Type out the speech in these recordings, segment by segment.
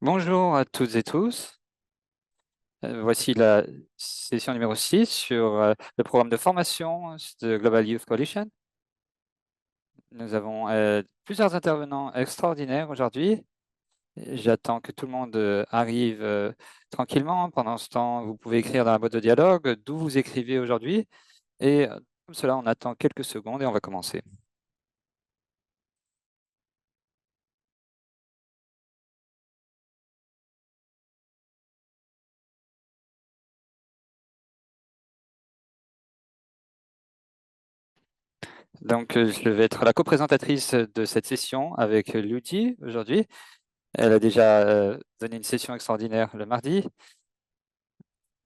Bonjour à toutes et tous. Voici la session numéro 6 sur le programme de formation de Global Youth Coalition. Nous avons plusieurs intervenants extraordinaires aujourd'hui. J'attends que tout le monde arrive tranquillement. Pendant ce temps, vous pouvez écrire dans la boîte de dialogue d'où vous écrivez aujourd'hui. Et comme cela, on attend quelques secondes et on va commencer. Donc, je vais être la coprésentatrice de cette session avec Luigi aujourd'hui. Elle a déjà donné une session extraordinaire le mardi.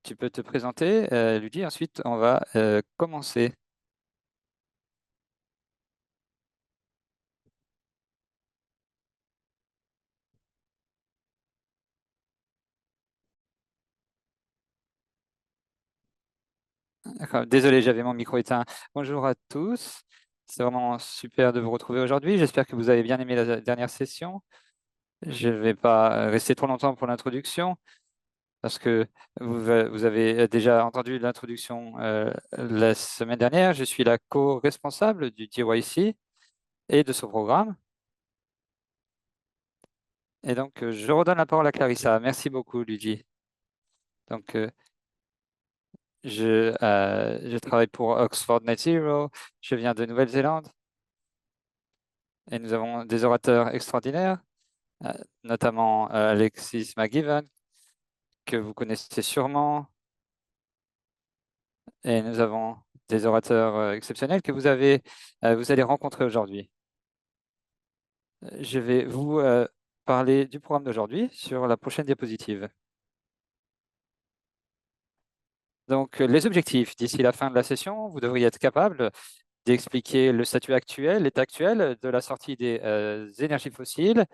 Tu peux te présenter, Luigi, ensuite on va commencer. Désolé, j'avais mon micro éteint. Bonjour à tous, c'est vraiment super de vous retrouver aujourd'hui. J'espère que vous avez bien aimé la dernière session. Je ne vais pas rester trop longtemps pour l'introduction parce que vous avez déjà entendu l'introduction la semaine dernière. Je suis la co-responsable du TYC et de ce programme. Et donc, je redonne la parole à Clarissa. Merci beaucoup, Luigi. Donc, je travaille pour Oxford Net Zero. Je viens de Nouvelle-Zélande et nous avons des orateurs extraordinaires, notamment Alexis McGiven, que vous connaissez sûrement. Et nous avons des orateurs exceptionnels que vous allez rencontrer aujourd'hui. Je vais vous parler du programme d'aujourd'hui sur la prochaine diapositive. Donc, les objectifs d'ici la fin de la session, vous devriez être capable d'expliquer le statut actuel, l'état actuel de la sortie des énergies fossiles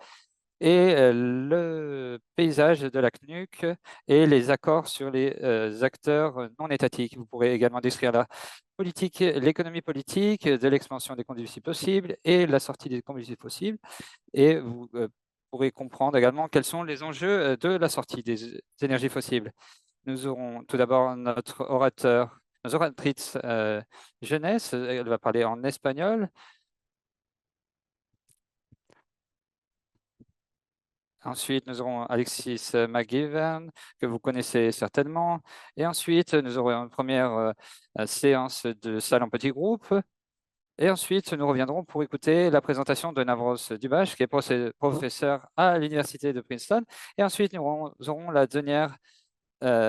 et le paysage de la CNUC et les accords sur les acteurs non étatiques. Vous pourrez également décrire la politique, l'économie politique de l'expansion des combustibles possibles et la sortie des combustibles fossiles. Et vous pourrez comprendre également quels sont les enjeux de la sortie des énergies fossiles. Nous aurons tout d'abord notre orateur, notre oratrice jeunesse. Elle va parler en espagnol. Ensuite, nous aurons Alexis McGiven, que vous connaissez certainement. Et ensuite, nous aurons une première séance de salle en petits groupes. Et ensuite, nous reviendrons pour écouter la présentation de Navros Dubash, qui est professeur à l'Université de Princeton. Et ensuite, nous aurons la dernière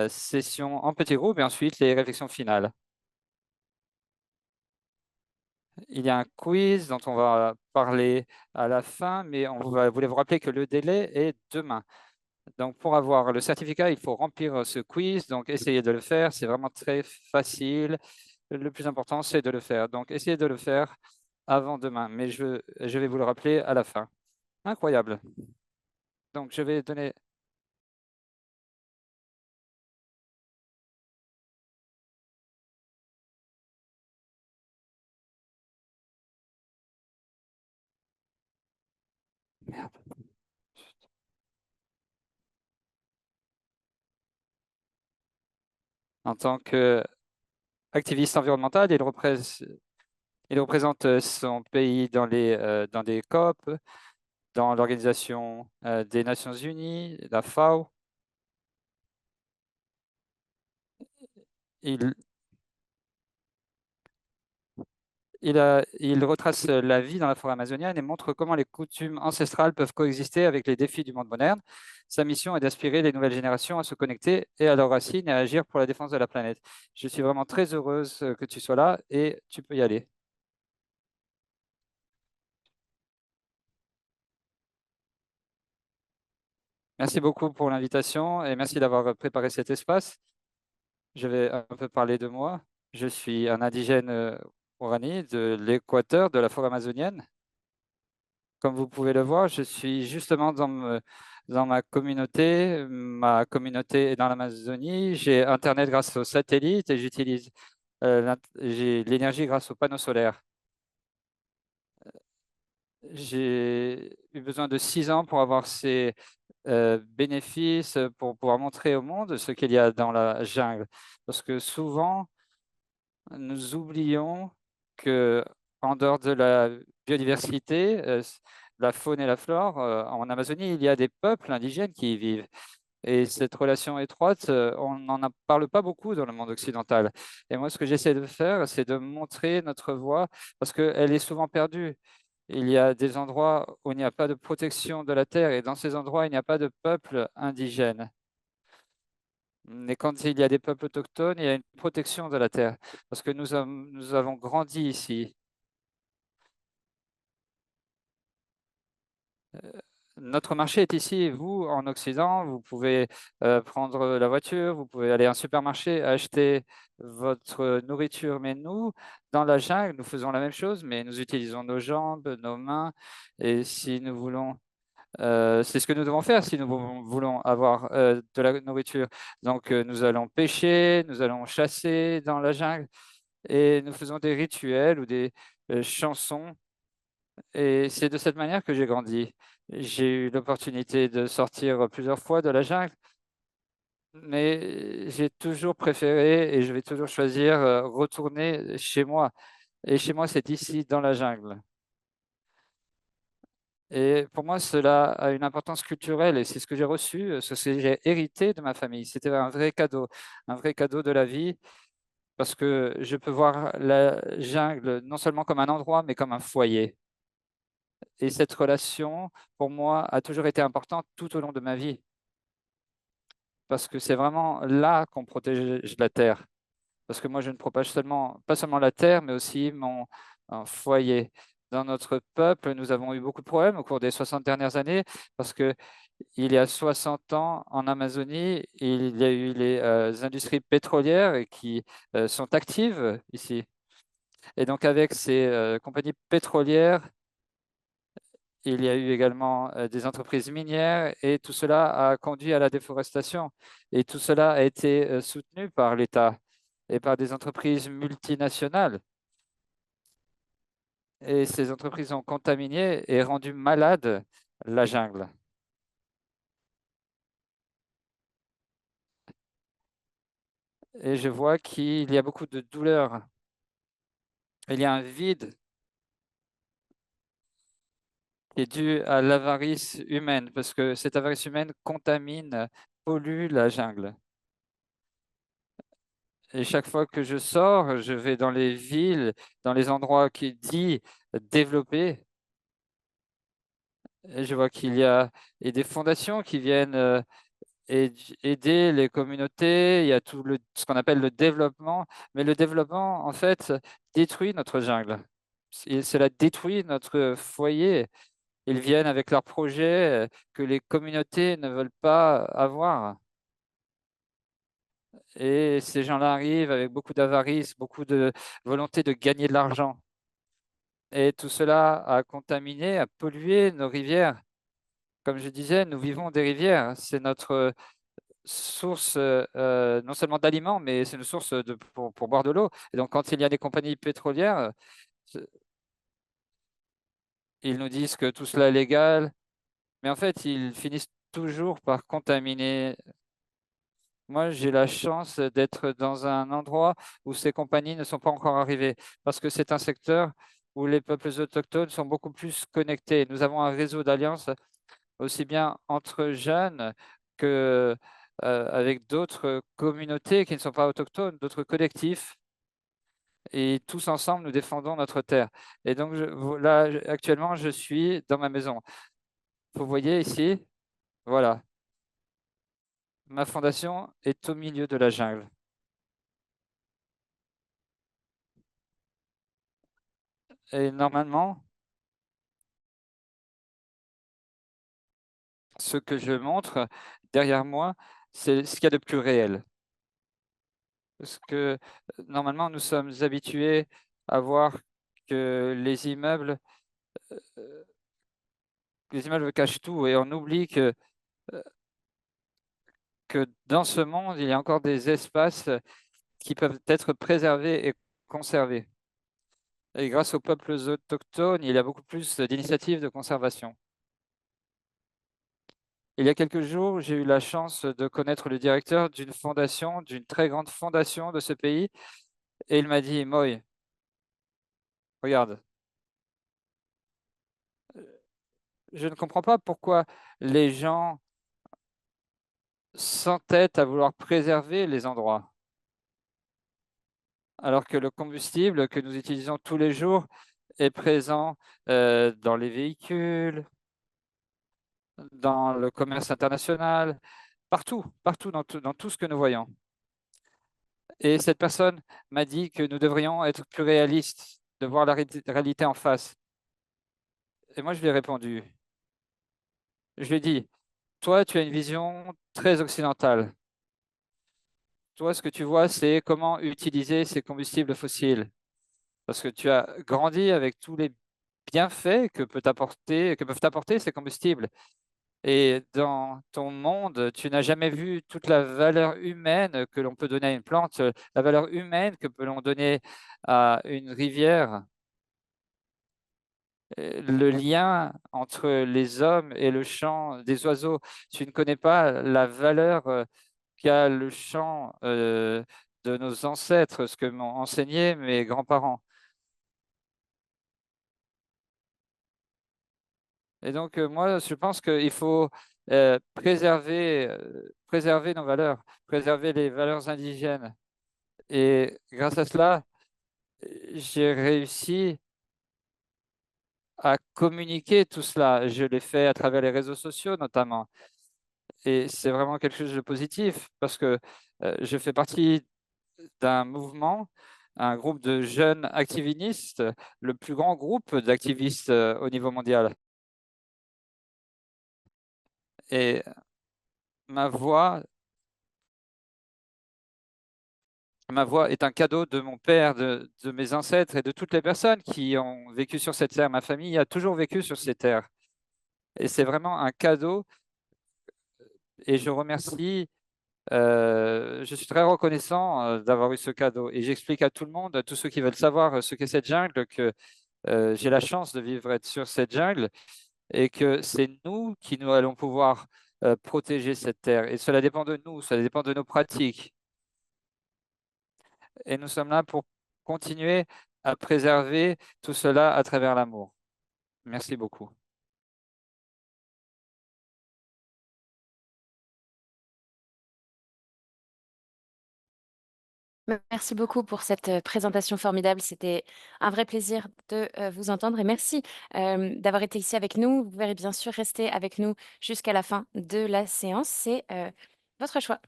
session en petits groupes et ensuite les réflexions finales. Il y a un quiz dont on va parler à la fin, mais on voulait vous rappeler que le délai est demain. Donc, pour avoir le certificat, il faut remplir ce quiz. Donc, essayez de le faire. C'est vraiment très facile. Le plus important, c'est de le faire. Donc, essayez de le faire avant demain. Mais je vais vous le rappeler à la fin. Incroyable. Donc, je vais donner... Merde. En tant qu'activiste environnemental, il représente son pays dans des COP, dans l'Organisation des Nations Unies, la FAO. Il, il retrace la vie dans la forêt amazonienne et montre comment les coutumes ancestrales peuvent coexister avec les défis du monde moderne. Sa mission est d'inspirer les nouvelles générations à se connecter et à leurs racines et à agir pour la défense de la planète. Je suis vraiment très heureuse que tu sois là et tu peux y aller. Merci beaucoup pour l'invitation et merci d'avoir préparé cet espace. Je vais un peu parler de moi. Je suis un indigène Guarani de l'Équateur, de la forêt amazonienne. Comme vous pouvez le voir, je suis justement dans ma communauté. Ma communauté est dans l'Amazonie. J'ai Internet grâce au satellite et j'utilise j'ai l'énergie grâce aux panneaux solaires. J'ai eu besoin de 6 ans pour avoir ces bénéfices pour pouvoir montrer au monde ce qu'il y a dans la jungle. Parce que souvent, nous oublions que en dehors de la biodiversité, la faune et la flore, en Amazonie, il y a des peuples indigènes qui y vivent. Et cette relation étroite, on n'en parle pas beaucoup dans le monde occidental. Et moi, ce que j'essaie de faire, c'est de montrer notre voix, parce qu'elle est souvent perdue. Il y a des endroits où il n'y a pas de protection de la terre, et dans ces endroits, il n'y a pas de peuple indigène. Mais quand il y a des peuples autochtones, il y a une protection de la terre, parce que nous avons grandi ici. Notre marché est ici. Vous, en Occident, vous pouvez prendre la voiture, vous pouvez aller à un supermarché, acheter votre nourriture. Mais nous, dans la jungle, nous faisons la même chose, mais nous utilisons nos jambes, nos mains. Et si nous voulons, c'est ce que nous devons faire si nous voulons avoir de la nourriture. Donc, nous allons pêcher, nous allons chasser dans la jungle et nous faisons des rituels ou des chansons et c'est de cette manière que j'ai grandi. J'ai eu l'opportunité de sortir plusieurs fois de la jungle, mais j'ai toujours préféré et je vais toujours choisir retourner chez moi. Et chez moi, c'est ici, dans la jungle. Et pour moi, cela a une importance culturelle et c'est ce que j'ai reçu, ce que j'ai hérité de ma famille. C'était un vrai cadeau de la vie, parce que je peux voir la jungle non seulement comme un endroit, mais comme un foyer. Et cette relation, pour moi, a toujours été importante tout au long de ma vie, parce que c'est vraiment là qu'on protège la terre. Parce que moi, je ne propage pas seulement la terre, mais aussi mon un foyer. Dans notre peuple, nous avons eu beaucoup de problèmes au cours des 60 dernières années, parce que il y a 60 ans, en Amazonie, il y a eu les industries pétrolières qui sont actives ici. Et donc, avec ces compagnies pétrolières, il y a eu également des entreprises minières et tout cela a conduit à la déforestation. Et tout cela a été soutenu par l'État et par des entreprises multinationales. Et ces entreprises ont contaminé et rendu malade la jungle. Et je vois qu'il y a beaucoup de douleur. Il y a un vide qui est dû à l'avarice humaine, parce que cette avarice humaine contamine, pollue la jungle. Et chaque fois que je sors, je vais dans les villes, dans les endroits qui dit développés, et je vois qu'il y a des fondations qui viennent aider les communautés. Il y a ce qu'on appelle le développement, mais le développement, en fait, détruit notre jungle. Cela détruit notre foyer. Ils viennent avec leurs projets que les communautés ne veulent pas avoir. Et ces gens-là arrivent avec beaucoup d'avarice, beaucoup de volonté de gagner de l'argent. Et tout cela a contaminé, a pollué nos rivières. Comme je disais, nous vivons des rivières. C'est notre source non seulement d'aliments, mais c'est une source pour boire de l'eau. Et donc, quand il y a des compagnies pétrolières, c'est- ils nous disent que tout cela est légal, mais en fait, ils finissent toujours par contaminer. Moi, j'ai la chance d'être dans un endroit où ces compagnies ne sont pas encore arrivées, parce que c'est un secteur où les peuples autochtones sont beaucoup plus connectés. Nous avons un réseau d'alliances aussi bien entre jeunes que avec d'autres communautés qui ne sont pas autochtones, d'autres collectifs. Et tous ensemble, nous défendons notre terre. Et donc, là, actuellement, je suis dans ma maison. Vous voyez ici, voilà, ma fondation est au milieu de la jungle. Et normalement, ce que je montre derrière moi, c'est ce qu'il y a de plus réel. Parce que normalement, nous sommes habitués à voir que les immeubles cachent tout et on oublie que dans ce monde, il y a encore des espaces qui peuvent être préservés et conservés. Et grâce aux peuples autochtones, il y a beaucoup plus d'initiatives de conservation. Il y a quelques jours, j'ai eu la chance de connaître le directeur d'une fondation, d'une très grande fondation de ce pays, et il m'a dit: «Moy, regarde, je ne comprends pas pourquoi les gens s'entêtent à vouloir préserver les endroits, alors que le combustible que nous utilisons tous les jours est présent, dans les véhicules, dans le commerce international, partout, partout dans tout ce que nous voyons». Et cette personne m'a dit que nous devrions être plus réalistes, de voir la réalité en face. Et moi, je lui ai répondu, je lui ai dit: «Toi, tu as une vision très occidentale. Toi, ce que tu vois, c'est comment utiliser ces combustibles fossiles, parce que tu as grandi avec tous les bienfaits que peuvent apporter ces combustibles. Et dans ton monde, tu n'as jamais vu toute la valeur humaine que l'on peut donner à une plante, la valeur humaine que peut l'on donner à une rivière, le lien entre les hommes et le chant des oiseaux. Tu ne connais pas la valeur, qu'a le chant, de nos ancêtres, ce que m'ont enseigné mes grands-parents». Et donc, moi, je pense qu'il faut, préserver nos valeurs, préserver les valeurs indigènes. Et grâce à cela, j'ai réussi à communiquer tout cela. Je l'ai fait à travers les réseaux sociaux notamment, et c'est vraiment quelque chose de positif parce que, je fais partie d'un mouvement, un groupe de jeunes activistes, le plus grand groupe d'activistes, au niveau mondial. Et ma voix ma voix est un cadeau de mon père, de mes ancêtres et de toutes les personnes qui ont vécu sur cette terre. Ma famille a toujours vécu sur ces terres, et c'est vraiment un cadeau. Et je remercie, je suis très reconnaissant, d'avoir eu ce cadeau, et j'explique à tout le monde, à tous ceux qui veulent savoir, ce qu'est cette jungle, que, j'ai la chance de vivre être sur cette jungle, et que c'est nous allons pouvoir, protéger cette terre, et cela dépend de nous, cela dépend de nos pratiques, et nous sommes là pour continuer à préserver tout cela à travers l'amour. Merci beaucoup. Merci beaucoup pour cette, présentation formidable. C'était un vrai plaisir de, vous entendre et merci, d'avoir été ici avec nous. Vous pouvez bien sûr rester avec nous jusqu'à la fin de la séance, c'est, votre choix.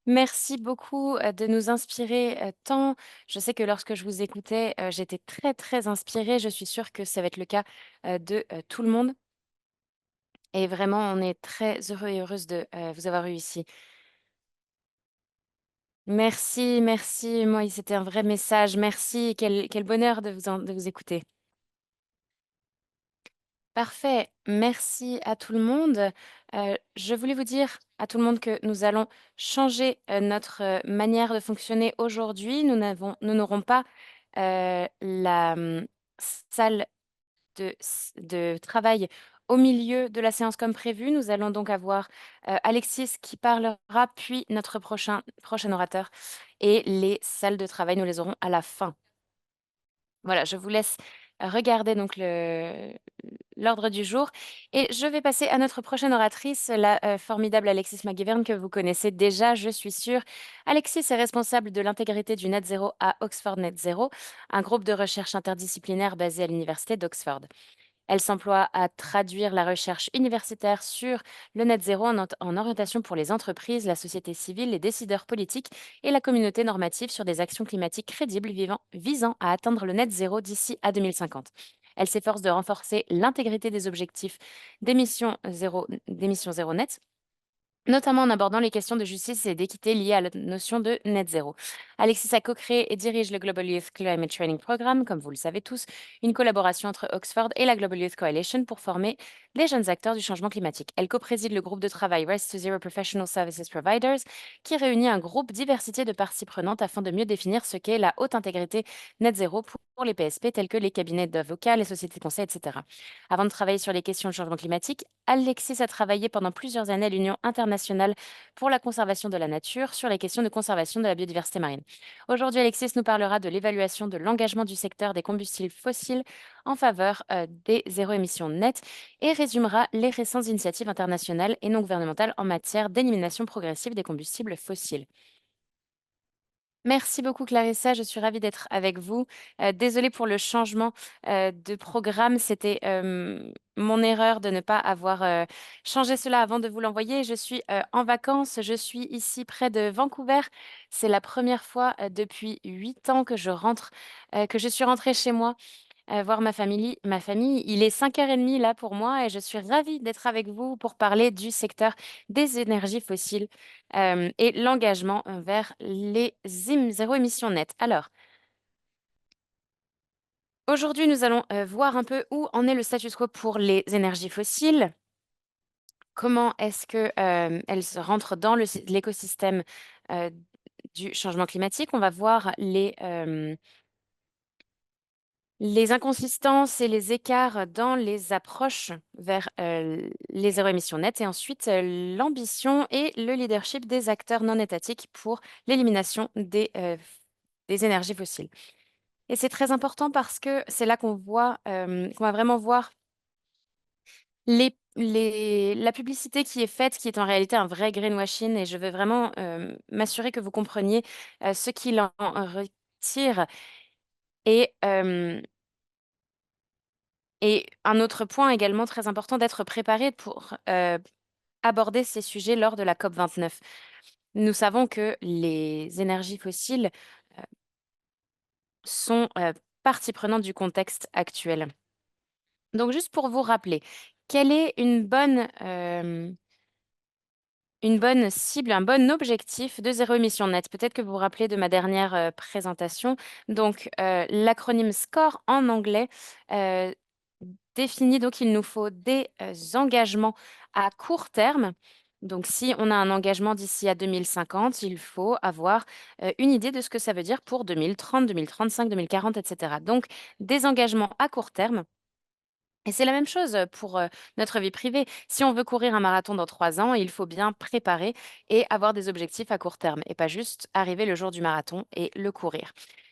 Merci beaucoup, de nous inspirer, tant. Je sais que lorsque je vous écoutais, j'étais très, très inspirée. Je suis sûre que ça va être le cas, de, tout le monde et vraiment on est très heureux et heureuses de, vous avoir eu ici. Merci, merci. Moi, c'était un vrai message. Merci. Quel bonheur de vous écouter. Parfait. Merci à tout le monde. Je voulais vous dire à tout le monde que nous allons changer, notre, manière de fonctionner aujourd'hui. Nous n'aurons pas, la, salle de travail au milieu de la séance comme prévu. Nous allons donc avoir, Alexis qui parlera, puis notre prochain orateur et les salles de travail, nous les aurons à la fin. Voilà, je vous laisse regarder donc l'ordre du jour et je vais passer à notre prochaine oratrice, la, formidable Alexis McGivern que vous connaissez déjà, je suis sûre. Alexis est responsable de l'intégrité du Net Zero à Oxford Net Zero, un groupe de recherche interdisciplinaire basé à l'université d'Oxford. Elle s'emploie à traduire la recherche universitaire sur le net zéro en orientation pour les entreprises, la société civile, les décideurs politiques et la communauté normative sur des actions climatiques crédibles visant à atteindre le net zéro d'ici à 2050. Elle s'efforce de renforcer l'intégrité des objectifs d'émissions zéro net, notamment en abordant les questions de justice et d'équité liées à la notion de net zéro. Alexis a co-créé et dirige le Global Youth Climate Training Programme, comme vous le savez tous, une collaboration entre Oxford et la Global Youth Coalition pour former les jeunes acteurs du changement climatique. Elle co-préside le groupe de travail Race to Zero Professional Services Providers, qui réunit un groupe diversité de parties prenantes afin de mieux définir ce qu'est la haute intégrité net zéro pour les PSP, tels que les cabinets d'avocats, les sociétés de conseil, etc. Avant de travailler sur les questions de changement climatique, Alexis a travaillé pendant plusieurs années à l'Union internationale pour la conservation de la nature sur les questions de conservation de la biodiversité marine. Aujourd'hui, Alexis nous parlera de l'évaluation de l'engagement du secteur des combustibles fossiles en faveur des zéro émissions nettes et résumera les récentes initiatives internationales et non gouvernementales en matière d'élimination progressive des combustibles fossiles. Merci beaucoup Clarissa, je suis ravie d'être avec vous. Désolée pour le changement, de programme, c'était, mon erreur de ne pas avoir, changé cela avant de vous l'envoyer. Je suis, en vacances, je suis ici près de Vancouver. C'est la première fois, depuis 8 ans que je suis rentrée chez moi voir ma famille. Il est 5h30 là pour moi et je suis ravie d'être avec vous pour parler du secteur des énergies fossiles, et l'engagement, vers les zéro émission nettes. Alors, aujourd'hui, nous allons, voir un peu où en est le status quo pour les énergies fossiles. Comment est-ce que, elles se rentrent dans l'écosystème, heu, du changement climatique. On va voir les inconsistances et les écarts dans les approches vers, les zéro émissions nettes et ensuite, l'ambition et le leadership des acteurs non étatiques pour l'élimination des énergies fossiles. Et c'est très important parce que c'est là qu'on va vraiment voir la publicité qui est faite, qui est en réalité un vrai greenwashing et je veux vraiment, m'assurer que vous compreniez, ce qu'il en retire et Et un autre point également très important, d'être préparé pour, aborder ces sujets lors de la COP29. Nous savons que les énergies fossiles, sont, partie prenante du contexte actuel. Donc juste pour vous rappeler, quelle est une bonne cible, un bon objectif de zéro émission nette? Peut-être que vous vous rappelez de ma dernière, présentation. Donc, l'acronyme SCORE en anglais, heu, définit donc qu'il nous faut des, engagements à court terme. Donc si on a un engagement d'ici à 2050, il faut avoir, une idée de ce que ça veut dire pour 2030, 2035, 2040 et cetera. Donc des engagements à court terme et c'est la même chose, pour, notre vie privée. Si on veut courir un marathon dans 3 ans, il faut bien préparer et avoir des objectifs à court terme et pas juste arriver le jour du marathon et le courir.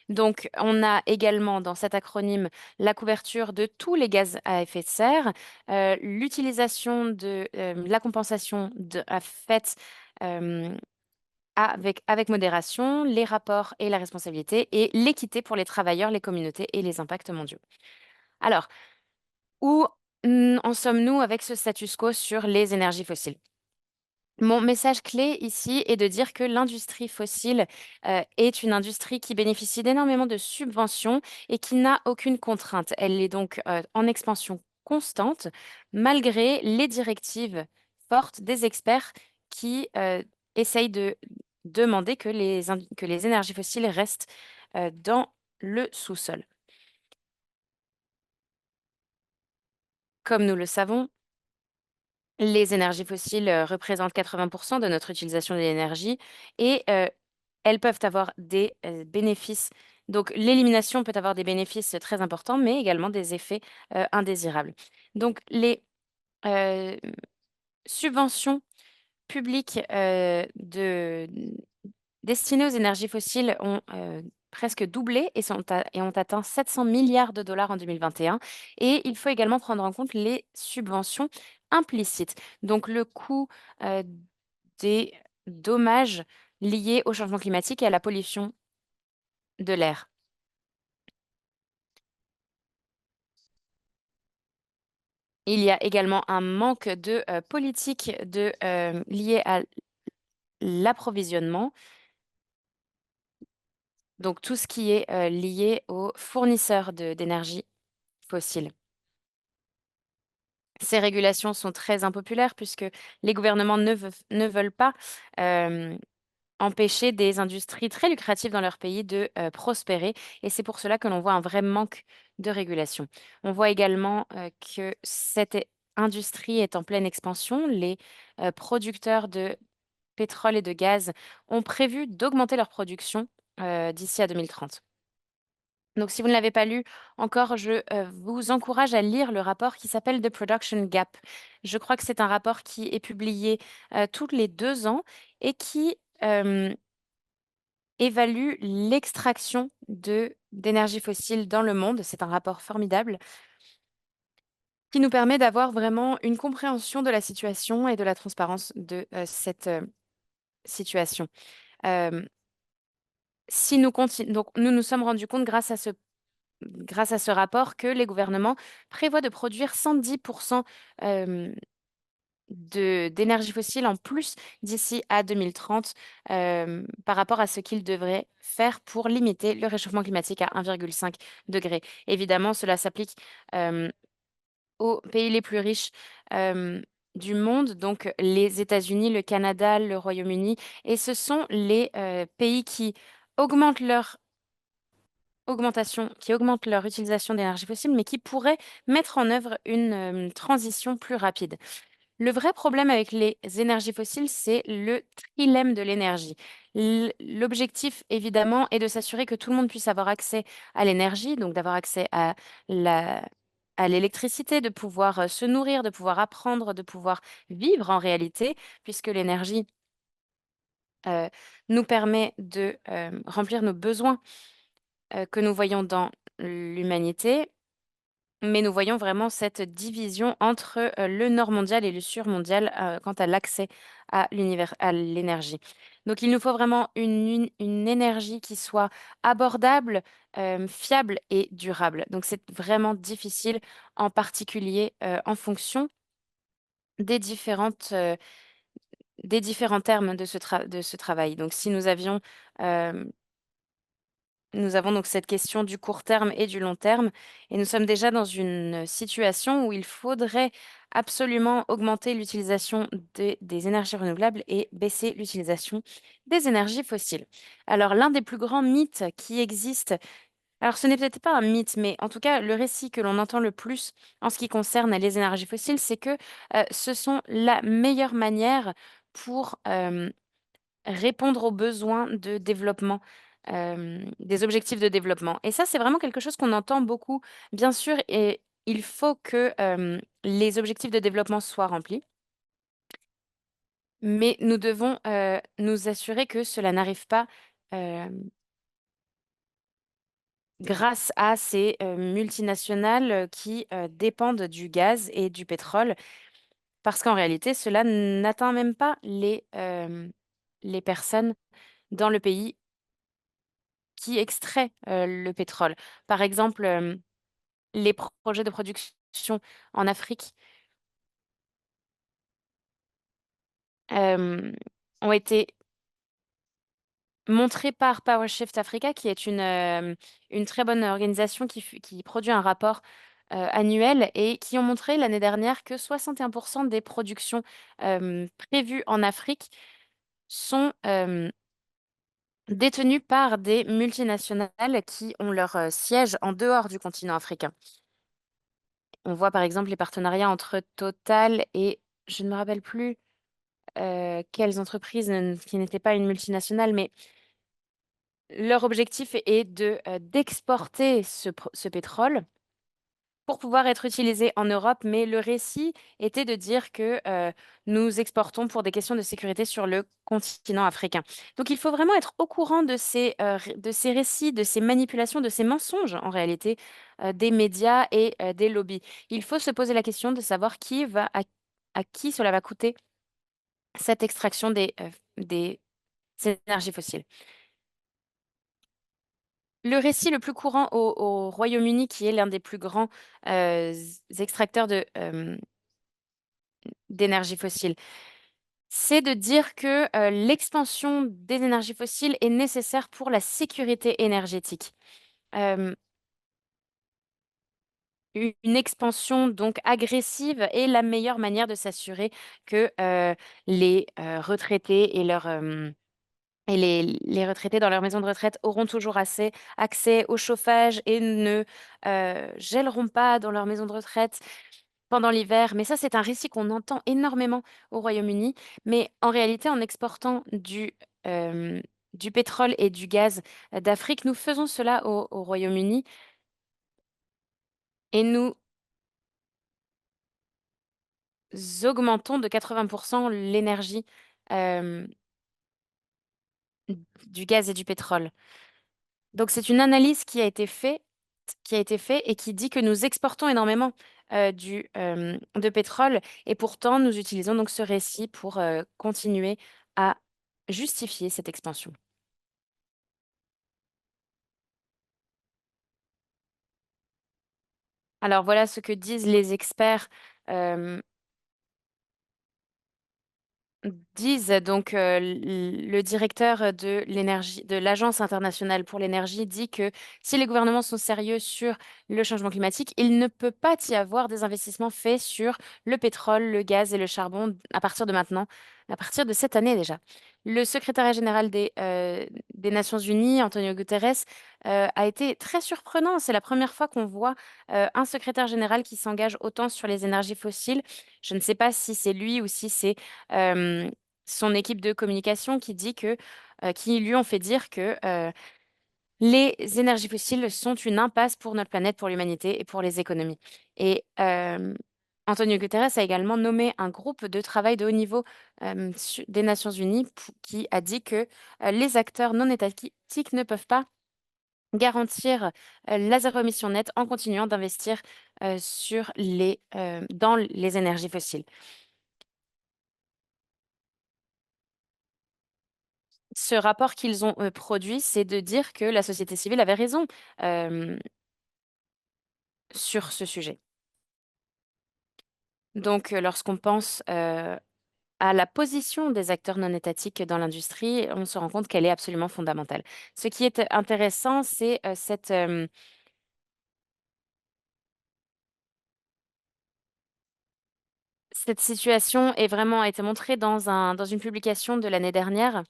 Donc on a également dans cet acronyme la couverture de tous les gaz à effet de serre, l'utilisation de, la compensation faite, hem, avec modération, les rapports et la responsabilité et l'équité pour les travailleurs, les communautés et les impacts mondiaux. Alors, où, en sommes-nous avec ce status quo sur les énergies fossiles? Mon message clé ici est de dire que l'industrie fossile, est une industrie qui bénéficie d'énormément de subventions et qui n'a aucune contrainte. Elle est donc, en expansion constante malgré les directives fortes des experts qui, essayent de demander que les énergies fossiles restent, dans le sous-sol. Comme nous le savons, les énergies fossiles, représentent 80 de notre utilisation de l'énergie et elles peuvent avoir des, bénéfices. Donc l'élimination peut avoir des bénéfices, très importants, mais également des effets, indésirables. Donc les, heu, subventions publiques, destinées aux énergies fossiles ont, presque doublé et ont atteint 700 milliards de dollars en 2021 et il faut également prendre en compte les subventions implicites. Donc le coût, heu, des dommages liés au changement climatique et à la pollution de l'air. Il y a également un manque de, politique liée à l'approvisionnement, donc tout ce qui est, lié aux fournisseurs d'énergie fossile. Ces régulations sont très impopulaires puisque les gouvernements ne veulent pas, hem, empêcher des industries très lucratives dans leur pays de, prospérer et c'est pour cela que l'on voit un vrai manque de régulation. On voit également, que cette industrie est en pleine expansion. Les producteurs de pétrole et de gaz ont prévu d'augmenter leur production d'ici à 2030. Donc, si vous ne l'avez pas lu encore, je vous encourage à lire le rapport qui s'appelle The Production Gap. Je crois que c'est un rapport qui est publié tous les 2 ans et qui évalue l'extraction d'énergie fossile dans le monde. C'est un rapport formidable qui nous permet d'avoir vraiment une compréhension de la situation et de la transparence de cette situation. Euh, si nous continuons, donc nous nous sommes rendus compte grâce à ce rapport que les gouvernements prévoient de produire 110% d'énergie fossile en plus d'ici à 2030 par rapport à ce qu'ils devraient faire pour limiter le réchauffement climatique à 1,5 degré. Évidemment, cela s'applique euh, aux pays les plus riches du monde, donc les États-Unis, le Canada, le Royaume-Uni, et ce sont les pays qui augmentent leur qui augmentent leur utilisation d'énergie fossile, mais qui pourraient mettre en œuvre une transition plus rapide. Le vrai problème avec les énergies fossiles, c'est le trilemme de l'énergie. L'objectif, évidemment, est de s'assurer que tout le monde puisse avoir accès à l'énergie, donc d'avoir accès la, à l'électricité, de pouvoir se nourrir, de pouvoir apprendre, de pouvoir vivre en réalité, puisque l'énergie euh, nous permet de remplir nos besoins que nous voyons dans l'humanité, mais nous voyons vraiment cette division entre le nord mondial et le sud mondial quant à l'accès à l'énergie. Donc il nous faut vraiment une énergie qui soit abordable, fiable et durable. Donc c'est vraiment difficile, en particulier en fonction des des différents termes de de ce travail. Donc si euh, nous avons donc cette question du court terme et du long terme, et nous sommes déjà dans une situation où il faudrait absolument augmenter l'utilisation des énergies renouvelables et baisser l'utilisation des énergies fossiles. Alors, l'un des plus grands mythes qui existent, alors ce n'est peut-être pas un mythe, mais en tout cas, le récit que l'on entend le plus en ce qui concerne les énergies fossiles, c'est que ce sont la meilleure manière pour répondre aux besoins de développement, des objectifs de développement. Et ça, c'est vraiment quelque chose qu'on entend beaucoup, bien sûr, et il faut que les objectifs de développement soient remplis, mais nous devons nous assurer que cela n'arrive pas euh, grâce à ces multinationales qui dépendent du gaz et du pétrole, parce qu'en réalité, cela n'atteint même pas les personnes dans le pays qui extrait le pétrole. Par exemple, les projets de production en Afrique hem, ont été montrés par PowerShift Africa, qui est une très bonne organisation qui produit un rapport annuel et qui ont montré l'année dernière que 61% des productions prévues en Afrique sont détenues par des multinationales qui ont leur siège en dehors du continent africain. On voit par exemple les partenariats entre Total et je ne me rappelle plus quelles entreprises qui n'étaient pas une multinationale, mais leur objectif est d'exporter ce pétrole pour pouvoir être utilisé en Europe. Mais le récit était de dire que nous exportons pour des questions de sécurité sur le continent africain. Donc il faut vraiment être au courant de ces récits, de ces manipulations, de ces mensonges en réalité des médias et des lobbies. Il faut se poser la question de savoir à qui cela va coûter cette extraction des énergies fossiles. Le récit le plus courant au Royaume-Uni, qui est l'un des plus grands extracteurs d'énergie fossile, c'est de dire que l'expansion des énergies fossiles est nécessaire pour la sécurité énergétique. Euh, une expansion donc agressive est la meilleure manière de s'assurer que les retraités et les retraités dans leur maison de retraite auront toujours assez accès au chauffage et ne gèleront pas dans leur maison de retraite. pendant l'hiver. Mais ça, c'est un récit qu'on entend énormément au Royaume-Uni. Mais en réalité, en exportant du pétrole et du gaz d'Afrique, nous faisons cela au Royaume-Uni et nous augmentons de 80% l'énergie euh, du gaz et du pétrole. Donc c'est une analyse qui a été fait et qui dit que nous exportons énormément de pétrole et pourtant nous utilisons donc ce récit pour continuer à justifier cette expansion. Alors voilà ce que disent les experts euh, disent donc le directeur de l'énergie, de l'Agence internationale pour l'énergie dit que si les gouvernements sont sérieux sur le changement climatique, il ne peut pas y avoir des investissements faits sur le pétrole, le gaz et le charbon à partir de maintenant, à partir de cette année déjà. Le secrétaire général des Nations Unies, Antonio Guterres, a été très surprenant. C'est la première fois qu'on voit un secrétaire général qui s'engage autant sur les énergies fossiles. Je ne sais pas si c'est lui ou si c'est euh, son équipe de communication qui lui ont fait dire que les énergies fossiles sont une impasse pour notre planète, pour l'humanité et pour les économies. Et Antonio Guterres a également nommé un groupe de travail de haut niveau des Nations Unies qui a dit que les acteurs non étatiques ne peuvent pas garantir la zéro émission nette en continuant d'investir dans les énergies fossiles. Ce rapport qu'ils ont produit, c'est de dire que la société civile avait raison euh, sur ce sujet. Donc, lorsqu'on pense à la position des acteurs non étatiques dans l'industrie, on se rend compte qu'elle est absolument fondamentale. Ce qui est intéressant, c'est cette situation est vraiment a été montrée dans une publication de l'année dernière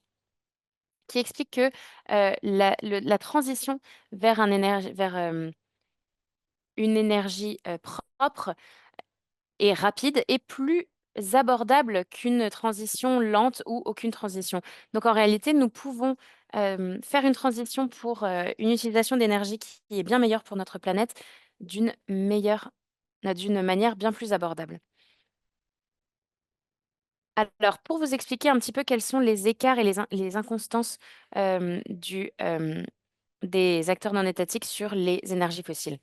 qui explique que la transition vers une énergie propre et rapide et plus abordable qu'une transition lente ou aucune transition. Donc en réalité, nous pouvons faire une transition pour une utilisation d'énergie qui est bien meilleure pour notre planète d'une manière bien plus abordable. Alors, pour vous expliquer un petit peu quels sont les écarts et les inconstances des acteurs non étatiques sur les énergies fossiles.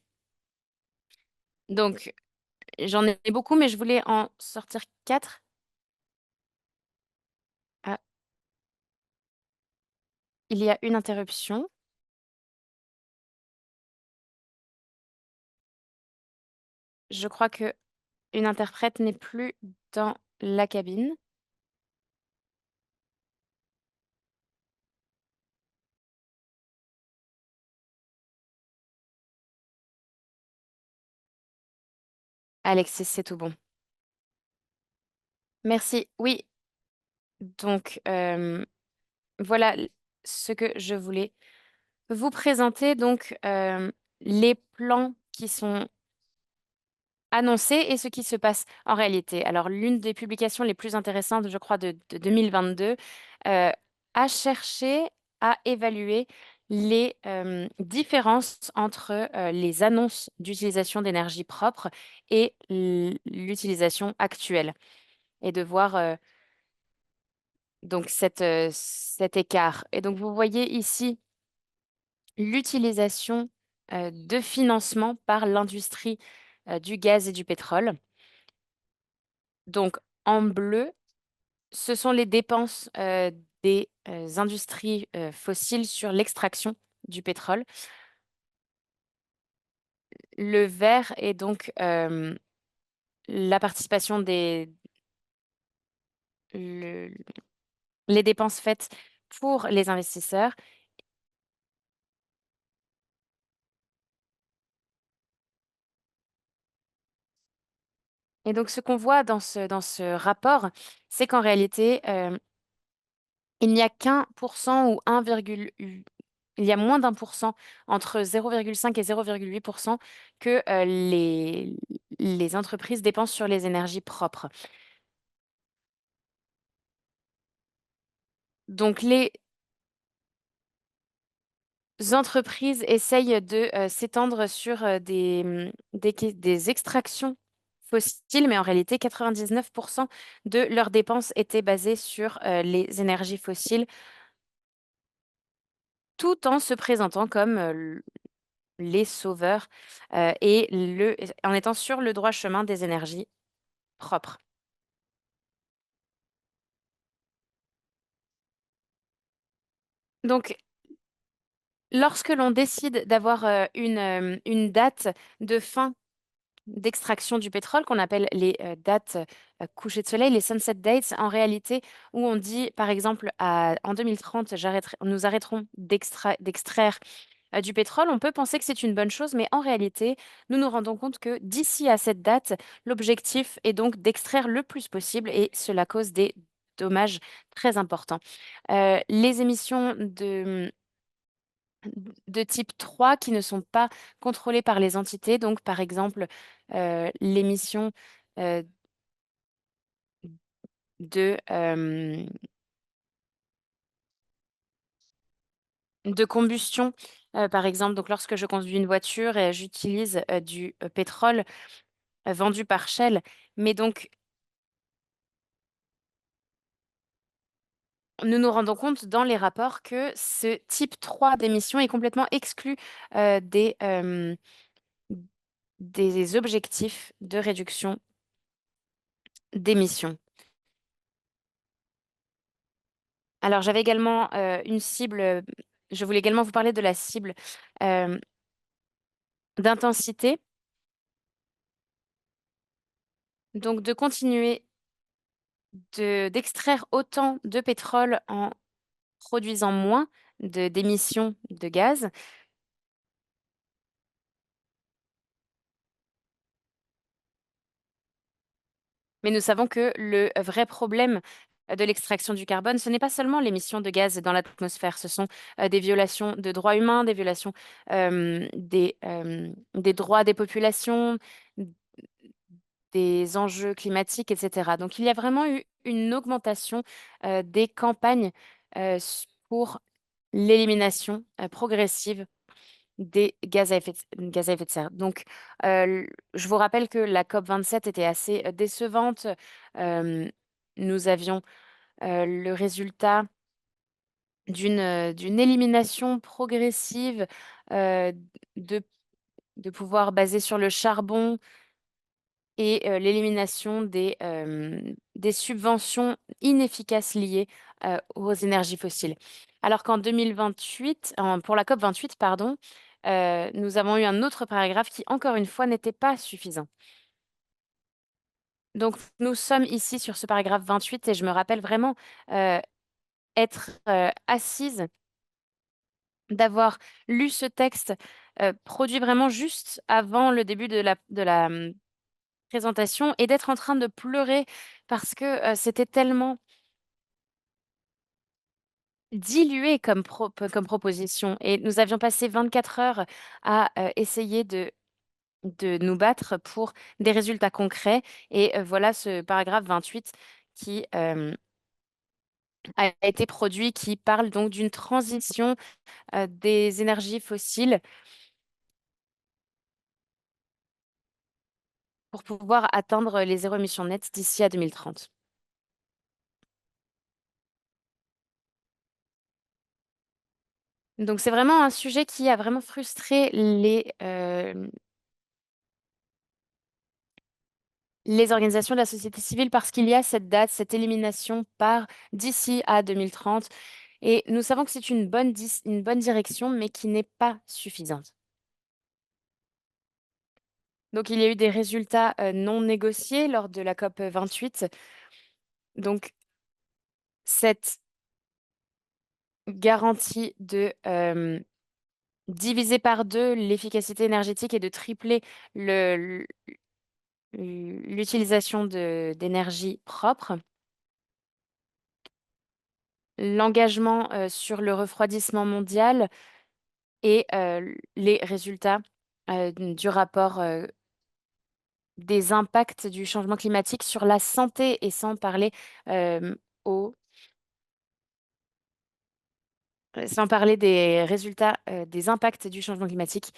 Donc, j'en ai beaucoup, mais je voulais en sortir quatre. Ah, il y a une interruption. Je crois que une interprète n'est plus dans la cabine. Alexis, c'est tout bon. Merci. Oui, donc voilà ce que je voulais vous présenter. Donc les plans qui sont annoncés et ce qui se passe en réalité. Alors l'une des publications les plus intéressantes, je crois, de 2022, a cherché à évaluer les différences entre les annonces d'utilisation d'énergie propre et l'utilisation actuelle et de voir donc cet écart. Et donc vous voyez ici l'utilisation de financement par l'industrie du gaz et du pétrole. Donc en bleu, ce sont les dépenses des industries fossiles sur l'extraction du pétrole. Le vert est donc la participation le- les dépenses faites pour les investisseurs. Et donc, ce qu'on voit dans ce rapport, c'est qu'en réalité, il n'y a qu'1% ou 1,8% il y a moins d'1%, entre 0,5 et 0,8 que les entreprises dépensent sur les énergies propres. Donc les entreprises essayent de s'étendre sur des extractions fossiles, mais en réalité, 99% de leurs dépenses étaient basées sur les énergies fossiles, tout en se présentant comme les sauveurs et en étant sur le droit chemin des énergies propres. Donc, lorsque l'on décide d'avoir une date de fin d'extraction du pétrole, qu'on appelle les dates coucher de soleil, les sunset dates, en réalité, où on dit, par exemple, en 2030, nous arrêterons d'extraire du pétrole, on peut penser que c'est une bonne chose, mais en réalité, nous nous rendons compte que d'ici à cette date, l'objectif est donc d'extraire le plus possible et cela cause des dommages très importants. Les émissions de type 3 qui ne sont pas contrôlées par les entités, donc par exemple l'émission euh, de, euh, de combustion. Par exemple, donc lorsque je conduis une voiture et j'utilise du pétrole vendu par Shell. Mais donc, nous nous rendons compte dans les rapports que ce type 3 d'émission est complètement exclu des objectifs de réduction d'émissions. Alors, j'avais également une cible, je voulais également vous parler de la cible euh, d'intensité. Donc, de continuer d'extraire autant de pétrole en produisant moins d'émissions de gaz. Mais nous savons que le vrai problème de l'extraction du carbone, ce n'est pas seulement l'émission de gaz dans l'atmosphère, ce sont des violations de droits humains, des violations des droits des populations, des enjeux climatiques, etc. Donc il y a vraiment eu une augmentation des campagnes pour l'élimination progressive des gaz à effet de serre. Donc, je vous rappelle que la COP27 était assez décevante. Euh, Nous avions le résultat d'une élimination progressive euh, de, de pouvoirs basés sur le charbon et l'élimination des subventions inefficaces liées aux énergies fossiles. Alors qu'en 2028, pour la COP28, pardon, nous avons eu un autre paragraphe qui, encore une fois, n'était pas suffisant. Donc, nous sommes ici sur ce paragraphe 28 et je me rappelle vraiment euh, être assise, d'avoir lu ce texte produit vraiment juste avant le début de la présentation et d'être en train de pleurer parce que c'était tellement dilué comme proposition. Et nous avions passé 24 heures à essayer de nous battre pour des résultats concrets. Et voilà ce paragraphe 28 qui a été produit, qui parle donc d'une transition des énergies fossiles pour pouvoir atteindre les zéro émissions nettes d'ici à 2030. Donc c'est vraiment un sujet qui a vraiment frustré les organisations de la société civile parce qu'il y a cette date, cette élimination par d'ici à 2030. Et nous savons que c'est une bonne direction, mais qui n'est pas suffisante. Donc il y a eu des résultats non négociés lors de la COP 28. Donc cette garantie de diviser par deux l'efficacité énergétique et de tripler l'utilisation d'énergie propre, l'engagement sur le refroidissement mondial et les résultats du rapport des impacts du changement climatique sur la santé et au sans parler des résultats, des impacts du changement climatique,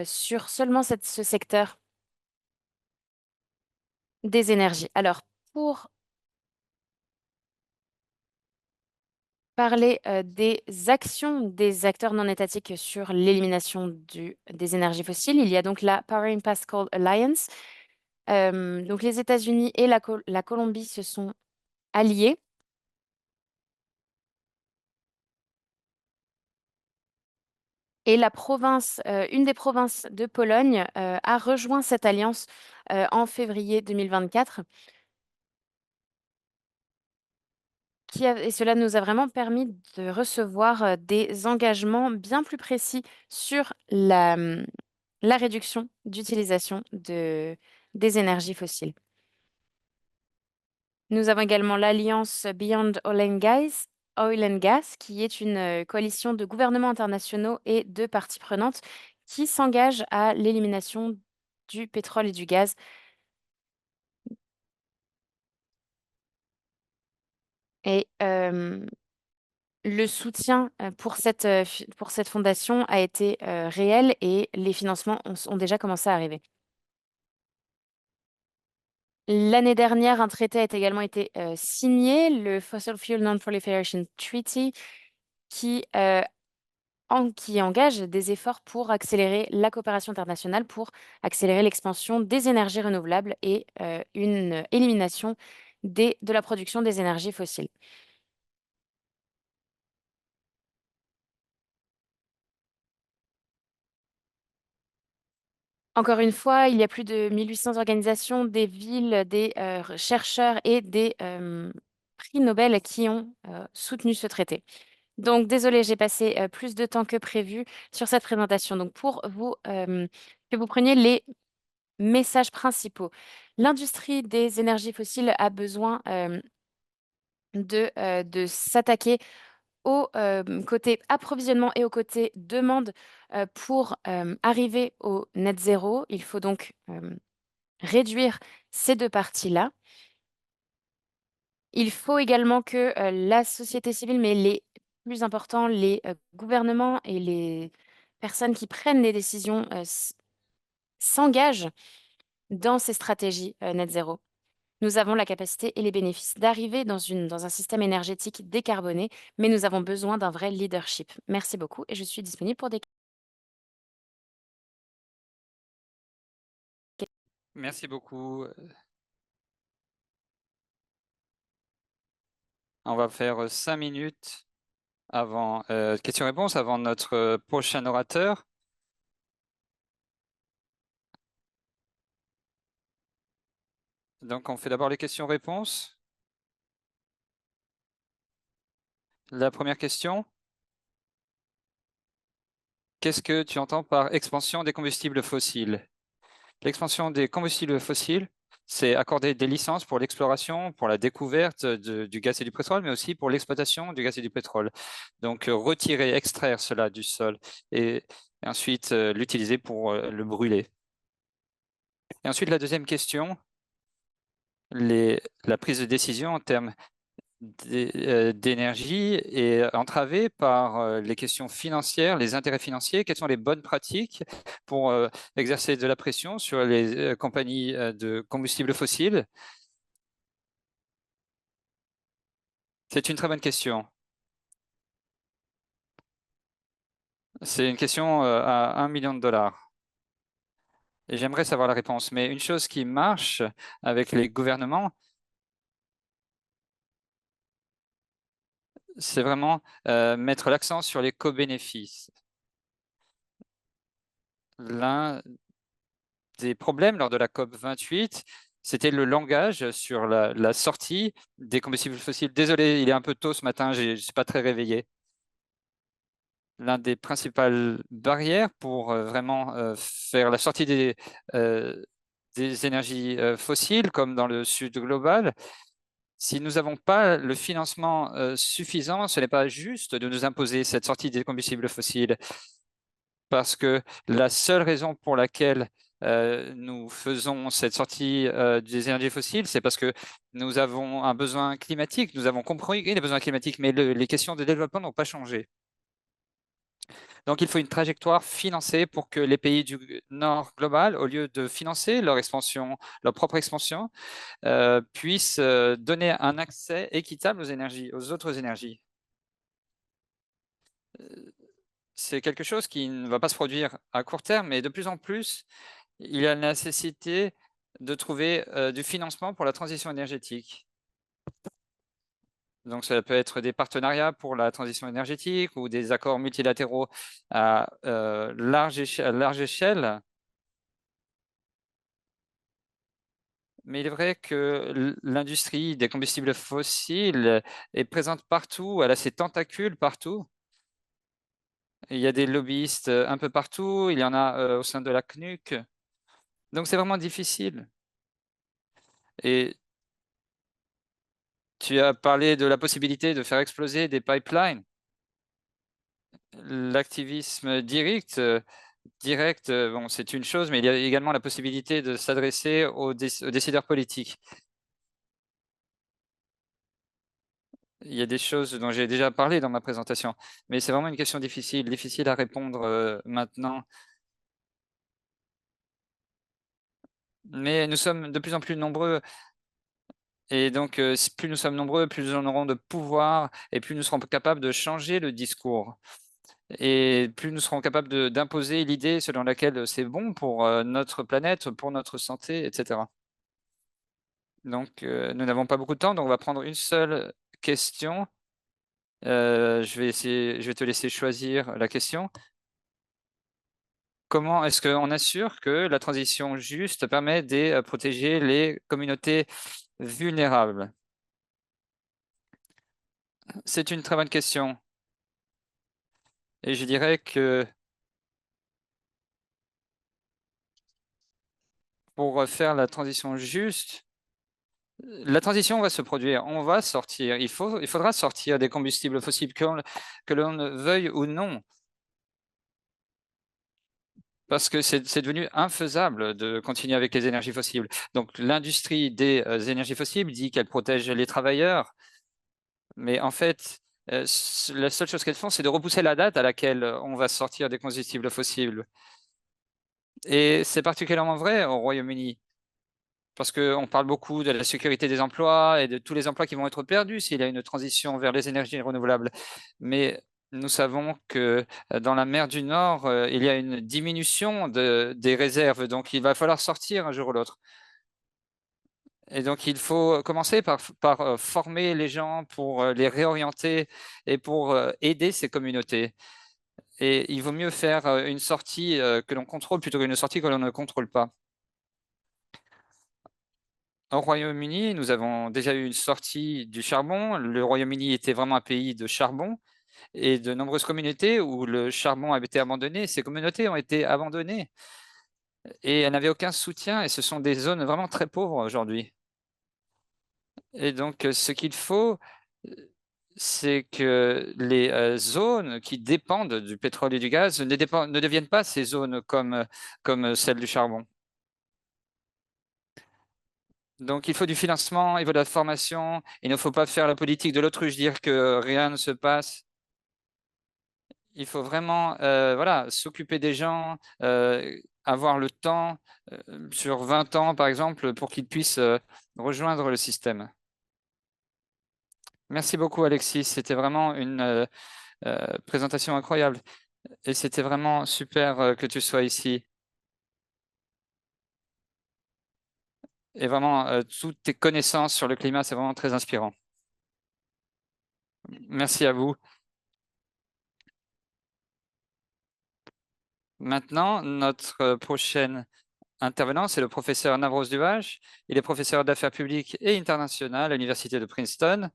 sur seulement ce secteur des énergies. Alors pour parler, des actions des acteurs non étatiques sur l'élimination des énergies fossiles, il y a donc la Powering Past Coal Alliance. Donc les États-Unis et la Colombie se sont alliés et une des provinces de Pologne, a rejoint cette alliance, en février 2024, et cela nous a vraiment permis de recevoir, des engagements bien plus précis sur la réduction d'utilisation des énergies fossiles. Nous avons également l'alliance Beyond Oil and Gas, qui est une coalition de gouvernements internationaux et de parties prenantes qui s'engagent à l'élimination du pétrole et du gaz. Et le soutien pour cette fondation a été réel et les financements ont déjà commencé à arriver. L'année dernière, un traité a également été signé, le Fossil Fuel Non-Proliferation Treaty, qui engage des efforts pour accélérer la coopération internationale, pour accélérer l'expansion des énergies renouvelables et une élimination de la production des énergies fossiles. Encore une fois, il y a plus de 1800 organisations, des villes, des chercheurs et des prix Nobel qui ont soutenu ce traité. Donc, désolée, j'ai passé plus de temps que prévu sur cette présentation. Donc, pour que vous preniez les messages principaux. L'industrie des énergies fossiles a besoin de s'attaquer au côté approvisionnement et au côté demande pour arriver au net zéro. Il faut donc réduire ces deux parties-là. Il faut également que la société civile, mais les plus importants, les gouvernements et les personnes qui prennent les décisions s'engagent dans ces stratégies net zéro. Nous avons la capacité et les bénéfices d'arriver dans un système énergétique décarboné, mais nous avons besoin d'un vrai leadership. Merci beaucoup et je suis disponible pour des questions. Merci beaucoup. On va faire 5 minutes avant questions-réponses, avant notre prochain orateur. Donc, on fait d'abord les questions-réponses. La première question. Qu'est-ce que tu entends par expansion des combustibles fossiles? L'expansion des combustibles fossiles, c'est accorder des licences pour l'exploration, pour la découverte du gaz et du pétrole, mais aussi pour l'exploitation du gaz et du pétrole. Donc, retirer, extraire cela du sol et ensuite l'utiliser pour le brûler. Et ensuite, la deuxième question, la prise de décision en termes d'énergie est entravée par les questions financières, les intérêts financiers. Quelles sont les bonnes pratiques pour exercer de la pression sur les compagnies de combustibles fossiles? C'est une très bonne question. C'est une question à 1 million de dollars. Et j'aimerais savoir la réponse. Mais une chose qui marche avec les gouvernements, c'est vraiment mettre l'accent sur les co-bénéfices. L'un des problèmes lors de la COP 28, c'était le langage sur la sortie des combustibles fossiles. Désolé, il est un peu tôt ce matin, je ne suis pas très réveillé. L'une des principales barrières pour vraiment faire la sortie des énergies fossiles, comme dans le sud global, si nous n'avons pas le financement suffisant, ce n'est pas juste de nous imposer cette sortie des combustibles fossiles. parce que la seule raison pour laquelle nous faisons cette sortie des énergies fossiles, c'est parce que nous avons un besoin climatique. Nous avons compris les besoins climatiques, mais les questions de développement n'ont pas changé. Donc, il faut une trajectoire financée pour que les pays du Nord global, au lieu de financer leur expansion, leur propre expansion, puissent donner un accès équitable aux énergies, aux autres énergies. C'est quelque chose qui ne va pas se produire à court terme, mais de plus en plus, il y a la nécessité de trouver du financement pour la transition énergétique. Donc, ça peut être des partenariats pour la transition énergétique ou des accords multilatéraux à large échelle. Mais il est vrai que l'industrie des combustibles fossiles est présente partout, elle a ses tentacules partout. Il y a des lobbyistes un peu partout, il y en a au sein de la CNUC. Donc c'est vraiment difficile. Et tu as parlé de la possibilité de faire exploser des pipelines. L'activisme direct, bon, c'est une chose, mais il y a également la possibilité de s'adresser aux décideurs politiques. Il y a des choses dont j'ai déjà parlé dans ma présentation, mais c'est vraiment une question difficile à répondre maintenant. Mais nous sommes de plus en plus nombreux et donc plus nous sommes nombreux, plus nous en aurons de pouvoir et plus nous serons capables de changer le discours et plus nous serons capables d'imposer l'idée selon laquelle c'est bon pour notre planète, pour notre santé, et cetera. Donc nous n'avons pas beaucoup de temps, donc on va prendre une seule question. Je vais te laisser choisir la question. Comment est-ce qu'on assure que la transition juste permet de protéger les communautés vulnérables? C'est une très bonne question et je dirais que pour faire la transition juste, la transition va se produire, on va sortir, il faudra sortir des combustibles fossiles que l'on ne veuille ou non, parce que c'est devenu infaisable de continuer avec les énergies fossiles. Donc l'industrie des énergies fossiles dit qu'elle protège les travailleurs, mais en fait, la seule chose qu'elles font, c'est de repousser la date à laquelle on va sortir des combustibles fossiles. Et c'est particulièrement vrai au Royaume-Uni, parce qu'on parle beaucoup de la sécurité des emplois et de tous les emplois qui vont être perdus s'il y a une transition vers les énergies renouvelables. Mais nous savons que dans la mer du Nord, il y a une diminution des réserves, donc il va falloir sortir un jour ou l'autre. Et donc, il faut commencer par former les gens pour les réorienter et pour aider ces communautés. Et il vaut mieux faire une sortie que l'on contrôle plutôt qu'une sortie que l'on ne contrôle pas. Au Royaume-Uni, nous avons déjà eu une sortie du charbon. Le Royaume-Uni était vraiment un pays de charbon et de nombreuses communautés où le charbon avait été abandonné, ces communautés ont été abandonnées et elles n'avaient aucun soutien et ce sont des zones vraiment très pauvres aujourd'hui. Et donc, ce qu'il faut, c'est que les zones qui dépendent du pétrole et du gaz ne deviennent pas ces zones comme celle du charbon. Donc, il faut du financement, il faut de la formation. Il ne faut pas faire la politique de l'autruche, dire que rien ne se passe. Il faut vraiment voilà, s'occuper des gens, avoir le temps, sur 20 ans, par exemple, pour qu'ils puissent rejoindre le système. Merci beaucoup, Alexis. C'était vraiment une présentation incroyable. Et c'était vraiment super que tu sois ici. Et vraiment, toutes tes connaissances sur le climat, c'est vraiment très inspirant. Merci à vous. Maintenant, notre prochaine intervenant, c'est le professeur Navros Duvage. Il est professeur d'affaires publiques et internationales à l'Université de Princeton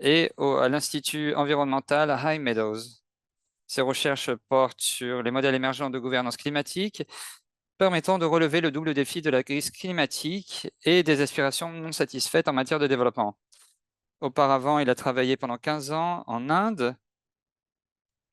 et à l'Institut environnemental High Meadows. Ses recherches portent sur les modèles émergents de gouvernance climatique permettant de relever le double défi de la crise climatique et des aspirations non satisfaites en matière de développement. Auparavant, il a travaillé pendant 15 ans en Inde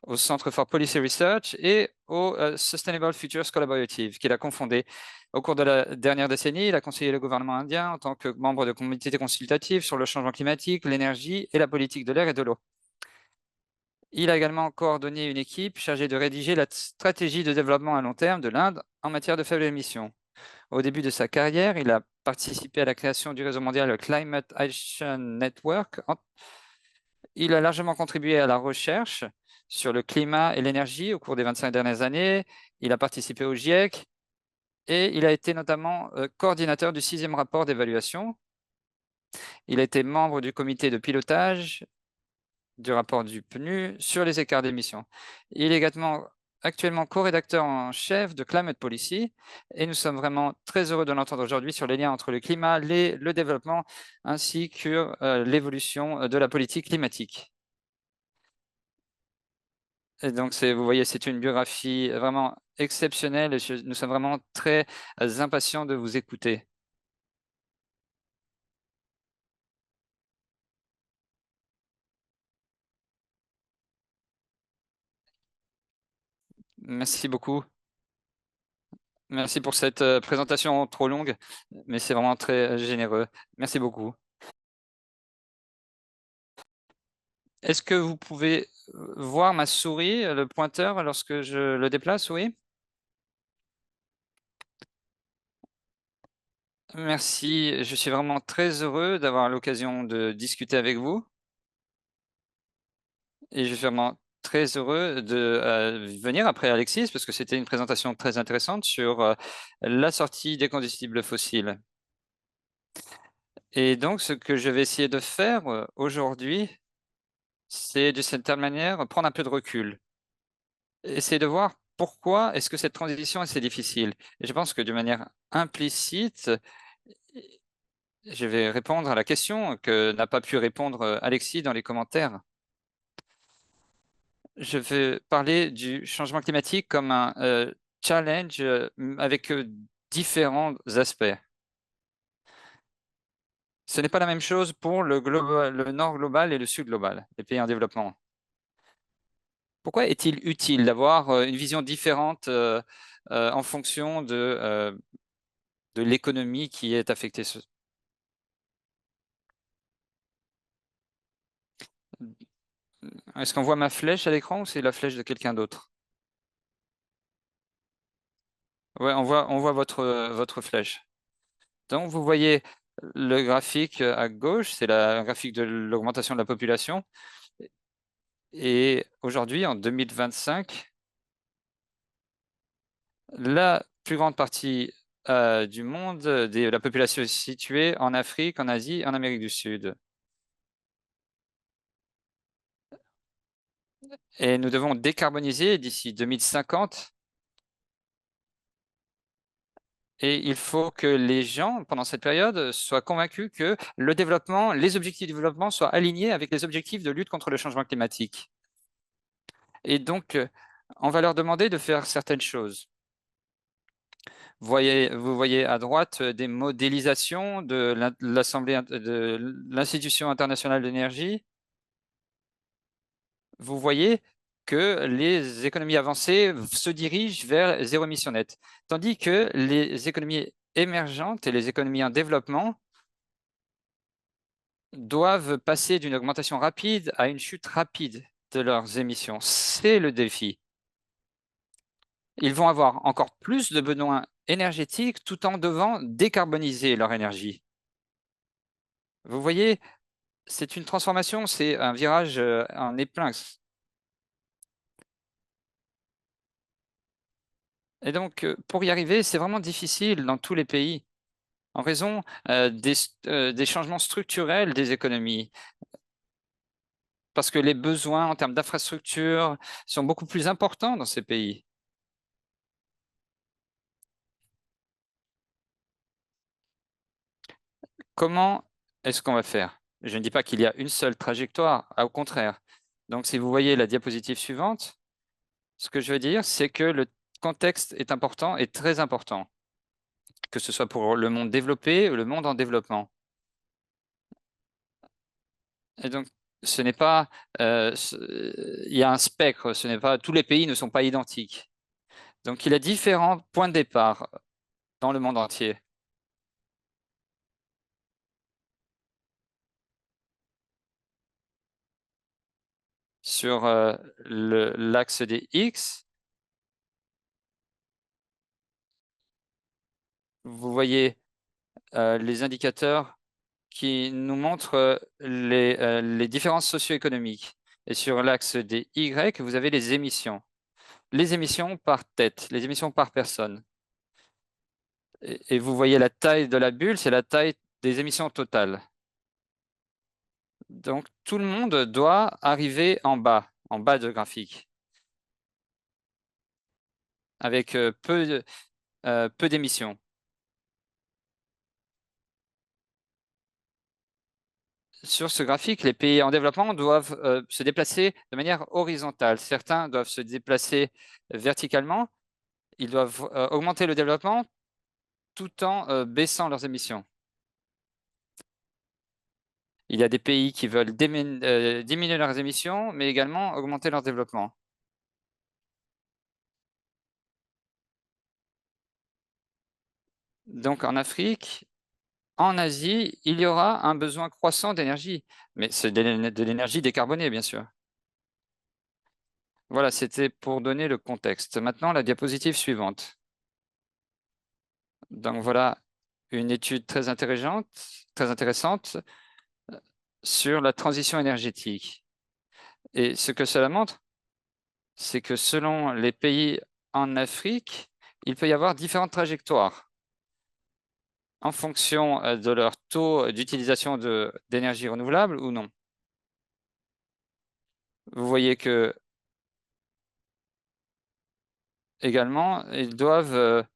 au Centre for Policy Research et au Sustainable Futures Collaborative, qu'il a confondé. Au cours de la dernière décennie, il a conseillé le gouvernement indien en tant que membre de comités consultatifs sur le changement climatique, l'énergie et la politique de l'air et de l'eau. Il a également coordonné une équipe chargée de rédiger la stratégie de développement à long terme de l'Inde en matière de faibles émissions. Au début de sa carrière, il a participé à la création du réseau mondial Climate Action Network. Il a largement contribué à la recherche sur le climat et l'énergie au cours des 25 dernières années. Il a participé au GIEC et il a été notamment coordinateur du 6e rapport d'évaluation. Il a été membre du comité de pilotage du rapport du PNU sur les écarts d'émissions. Il est également actuellement co-rédacteur en chef de Climate Policy et nous sommes vraiment très heureux de l'entendre aujourd'hui sur les liens entre le climat, le développement ainsi que l'évolution de la politique climatique. Et donc, vous voyez, c'est une biographie vraiment exceptionnelle et nous sommes vraiment très impatients de vous écouter. Merci beaucoup. Merci pour cette présentation trop longue, mais c'est vraiment très généreux. Merci beaucoup. Est-ce que vous pouvez voir ma souris, le pointeur, lorsque je le déplace? Oui? Merci. Je suis vraiment très heureux d'avoir l'occasion de discuter avec vous et je suis vraiment très heureux de venir après Alexis parce que c'était une présentation très intéressante sur la sortie des combustibles fossiles. Et donc, ce que je vais essayer de faire aujourd'hui, c'est de cette manière prendre un peu de recul. Essayer de voir pourquoi est-ce que cette transition est si difficile. Et je pense que de manière implicite, je vais répondre à la question que n'a pas pu répondre Alexis dans les commentaires. Je vais parler du changement climatique comme un challenge avec différents aspects. Ce n'est pas la même chose pour le nord global et le sud global, les pays en développement. Pourquoi est-il utile d'avoir une vision différente en fonction de l'économie qui est affectée? Est-ce qu'on voit ma flèche à l'écran ou c'est la flèche de quelqu'un d'autre? Ouais, on voit votre flèche. Donc, vous voyez le graphique à gauche, c'est la graphique de l'augmentation de la population. Et aujourd'hui, en 2025, la plus grande partie du monde, de la population est située en Afrique, en Asie, en Amérique du Sud. Et nous devons décarboniser d'ici 2050. Et il faut que les gens, pendant cette période, soient convaincus que le développement, les objectifs de développement soient alignés avec les objectifs de lutte contre le changement climatique. Et donc, on va leur demander de faire certaines choses. Vous voyez à droite des modélisations de l'Institution internationale d'énergie. Vous voyez que les économies avancées se dirigent vers zéro émission nette, tandis que les économies émergentes et les économies en développement doivent passer d'une augmentation rapide à une chute rapide de leurs émissions. C'est le défi. Ils vont avoir encore plus de besoins énergétiques tout en devant décarboniser leur énergie. Vous voyez, c'est une transformation, c'est un virage en épingle. Et donc, pour y arriver, c'est vraiment difficile dans tous les pays en raison des changements structurels des économies. Parce que les besoins en termes d'infrastructures sont beaucoup plus importants dans ces pays. Comment est-ce qu'on va faire? Je ne dis pas qu'il y a une seule trajectoire, au contraire. Donc, si vous voyez la diapositive suivante, ce que je veux dire, c'est que le contexte est important et très important, que ce soit pour le monde développé ou le monde en développement. Et donc, ce n'est pas, il y a un spectre, ce n'est pas, tous les pays ne sont pas identiques. Donc, il y a différents points de départ dans le monde entier. Sur l'axe des X, vous voyez les indicateurs qui nous montrent les différences socio-économiques. Et sur l'axe des Y, vous avez les émissions. Les émissions par tête, les émissions par personne. Et vous voyez la taille de la bulle, c'est la taille des émissions totales. Donc, tout le monde doit arriver en bas de graphique, avec peu d'émissions. Sur ce graphique, les pays en développement doivent se déplacer de manière horizontale. Certains doivent se déplacer verticalement. Ils doivent augmenter le développement tout en baissant leurs émissions. Il y a des pays qui veulent diminuer leurs émissions, mais également augmenter leur développement. Donc en Afrique, en Asie, il y aura un besoin croissant d'énergie, mais c'est de l'énergie décarbonée, bien sûr. Voilà, c'était pour donner le contexte. Maintenant, la diapositive suivante. Donc voilà une étude très intéressante sur la transition énergétique. Et ce que cela montre, c'est que selon les pays en Afrique, il peut y avoir différentes trajectoires en fonction de leur taux d'utilisation d'énergie renouvelable ou non. Vous voyez que également, ils doivent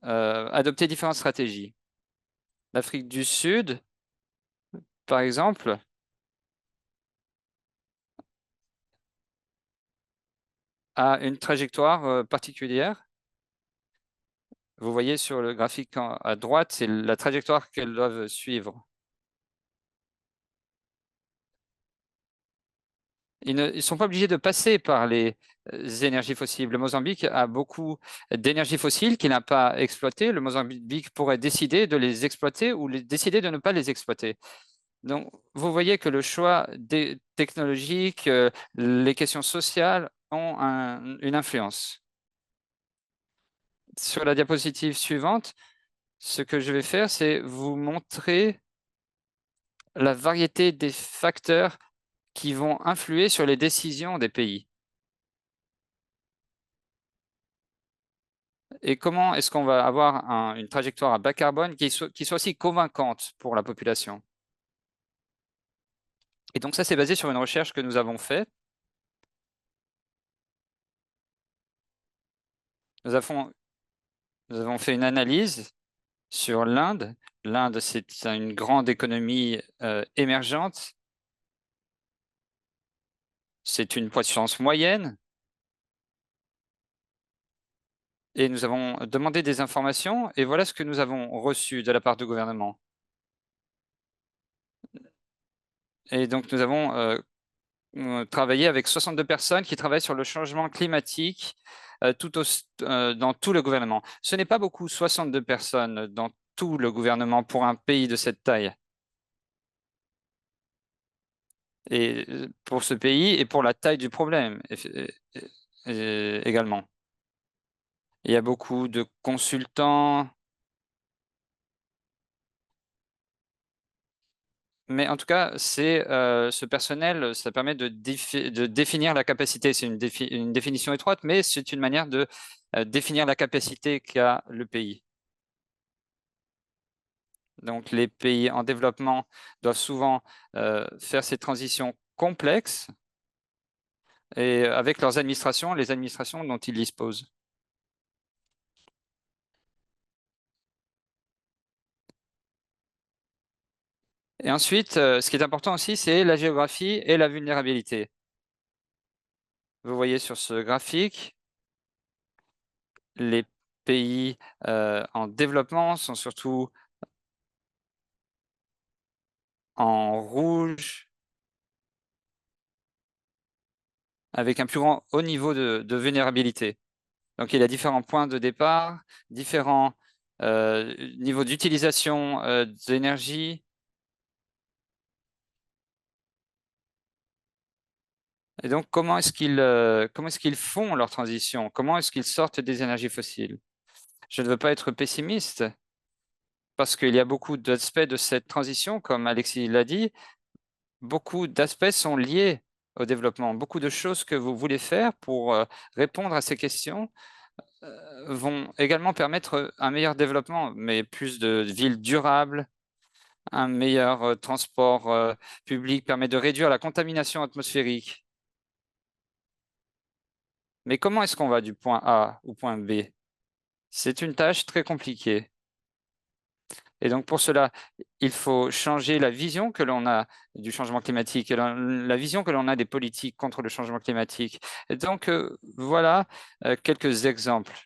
adopter différentes stratégies. L'Afrique du Sud, par exemple, a une trajectoire particulière. Vous voyez sur le graphique à droite, c'est la trajectoire qu'elles doivent suivre. Ils ne sont pas obligés de passer par les énergies fossiles. Le Mozambique a beaucoup d'énergie fossile qu'il n'a pas exploité. Le Mozambique pourrait décider de les exploiter ou décider de ne pas les exploiter. Donc, vous voyez que le choix technologique, les questions sociales ont une influence. Sur la diapositive suivante, ce que je vais faire, c'est vous montrer la variété des facteurs qui vont influer sur les décisions des pays. Et comment est-ce qu'on va avoir une trajectoire à bas carbone qui soit aussi convaincante pour la population? Et donc ça, c'est basé sur une recherche que nous avons faite. Nous avons fait une analyse sur l'Inde. L'Inde, c'est une grande économie émergente. C'est une puissance moyenne. Et nous avons demandé des informations et voilà ce que nous avons reçu de la part du gouvernement. Et donc, nous avons travaillé avec 62 personnes qui travaillent sur le changement climatique dans tout le gouvernement. Ce n'est pas beaucoup, 62 personnes dans tout le gouvernement pour un pays de cette taille. Et pour ce pays et pour la taille du problème également. Il y a beaucoup de consultants. Mais en tout cas, ce personnel, ça permet de définir la capacité. C'est une définition étroite, mais c'est une manière de définir la capacité qu'a le pays. Donc, les pays en développement doivent souvent faire ces transitions complexes et avec leurs administrations, les administrations dont ils disposent. Et ensuite, ce qui est important aussi, c'est la géographie et la vulnérabilité. Vous voyez sur ce graphique, les pays en développement sont surtout en rouge avec un plus grand haut niveau de vulnérabilité. Donc, il y a différents points de départ, différents niveaux d'utilisation d'énergie. Et donc, comment est-ce qu'ils font leur transition? Comment est-ce qu'ils sortent des énergies fossiles? Je ne veux pas être pessimiste, parce qu'il y a beaucoup d'aspects de cette transition, comme Alexis l'a dit, beaucoup d'aspects sont liés au développement. Beaucoup de choses que vous voulez faire pour répondre à ces questions vont également permettre un meilleur développement, mais plus de villes durables, un meilleur transport public permet de réduire la contamination atmosphérique. Mais comment est-ce qu'on va du point A au point B? C'est une tâche très compliquée. Et donc pour cela, il faut changer la vision que l'on a du changement climatique et la vision que l'on a des politiques contre le changement climatique. Et donc voilà quelques exemples.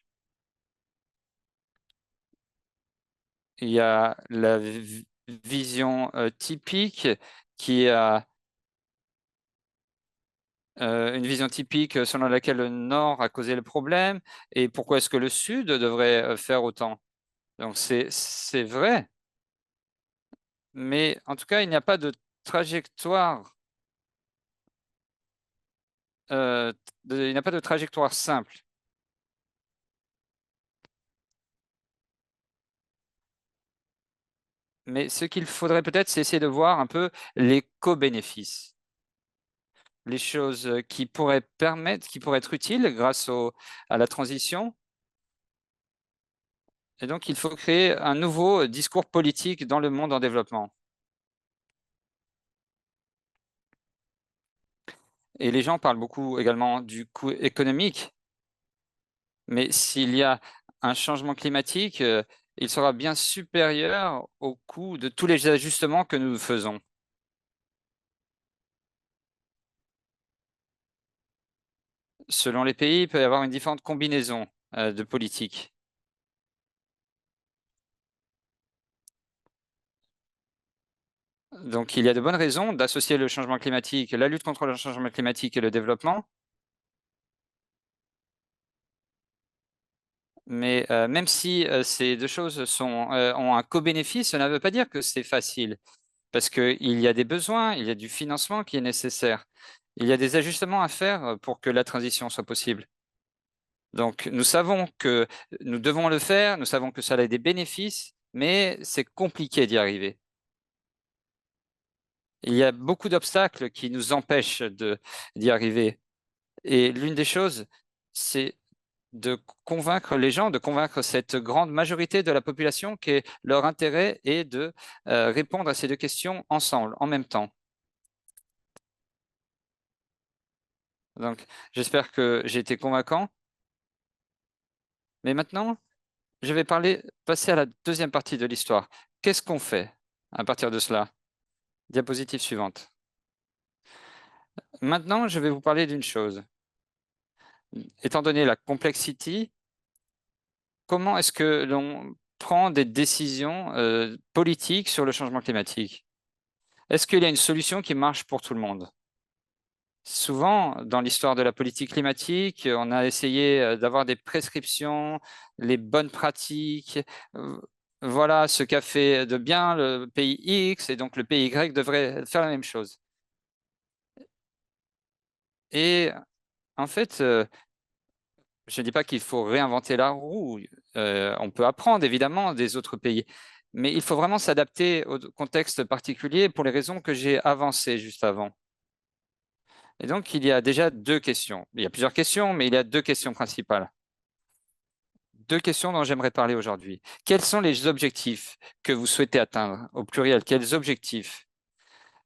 Il y a la vision typique qui a une vision typique selon laquelle le Nord a causé le problème et pourquoi est-ce que le Sud devrait faire autant. Donc c'est vrai, mais en tout cas, il n'y a pas de trajectoire, il n'y a pas de trajectoire simple. Mais ce qu'il faudrait peut-être, c'est essayer de voir un peu les co-bénéfices, les choses qui pourraient permettre, qui pourraient être utiles grâce à la transition. Et donc, il faut créer un nouveau discours politique dans le monde en développement. Et les gens parlent beaucoup également du coût économique. Mais s'il y a un changement climatique, il sera bien supérieur au coût de tous les ajustements que nous faisons. Selon les pays, il peut y avoir une différente combinaison de politiques. Donc, il y a de bonnes raisons d'associer le changement climatique, la lutte contre le changement climatique et le développement. Mais même si ces deux choses ont un co-bénéfice, cela ne veut pas dire que c'est facile, parce qu'il y a des besoins, il y a du financement qui est nécessaire. Il y a des ajustements à faire pour que la transition soit possible. Donc, nous savons que nous devons le faire, nous savons que ça a des bénéfices, mais c'est compliqué d'y arriver. Il y a beaucoup d'obstacles qui nous empêchent d'y arriver. Et l'une des choses, c'est de convaincre les gens, de convaincre cette grande majorité de la population que leur intérêt est de répondre à ces deux questions ensemble, en même temps. Donc, j'espère que j'ai été convaincant. Mais maintenant, je vais passer à la deuxième partie de l'histoire. Qu'est-ce qu'on fait à partir de cela? Diapositive suivante. Maintenant, je vais vous parler d'une chose. Étant donné la complexité, comment est-ce que l'on prend des décisions politiques sur le changement climatique? Est-ce qu'il y a une solution qui marche pour tout le monde? Souvent, dans l'histoire de la politique climatique, on a essayé d'avoir des prescriptions, les bonnes pratiques. Voilà ce qu'a fait de bien le pays X, et donc le pays Y devrait faire la même chose. Et en fait, je ne dis pas qu'il faut réinventer la roue. On peut apprendre évidemment des autres pays, mais il faut vraiment s'adapter au contexte particulier pour les raisons que j'ai avancées juste avant. Et donc, il y a déjà deux questions. Il y a plusieurs questions, mais il y a deux questions principales. Deux questions dont j'aimerais parler aujourd'hui. Quels sont les objectifs que vous souhaitez atteindre? Au pluriel, quels objectifs?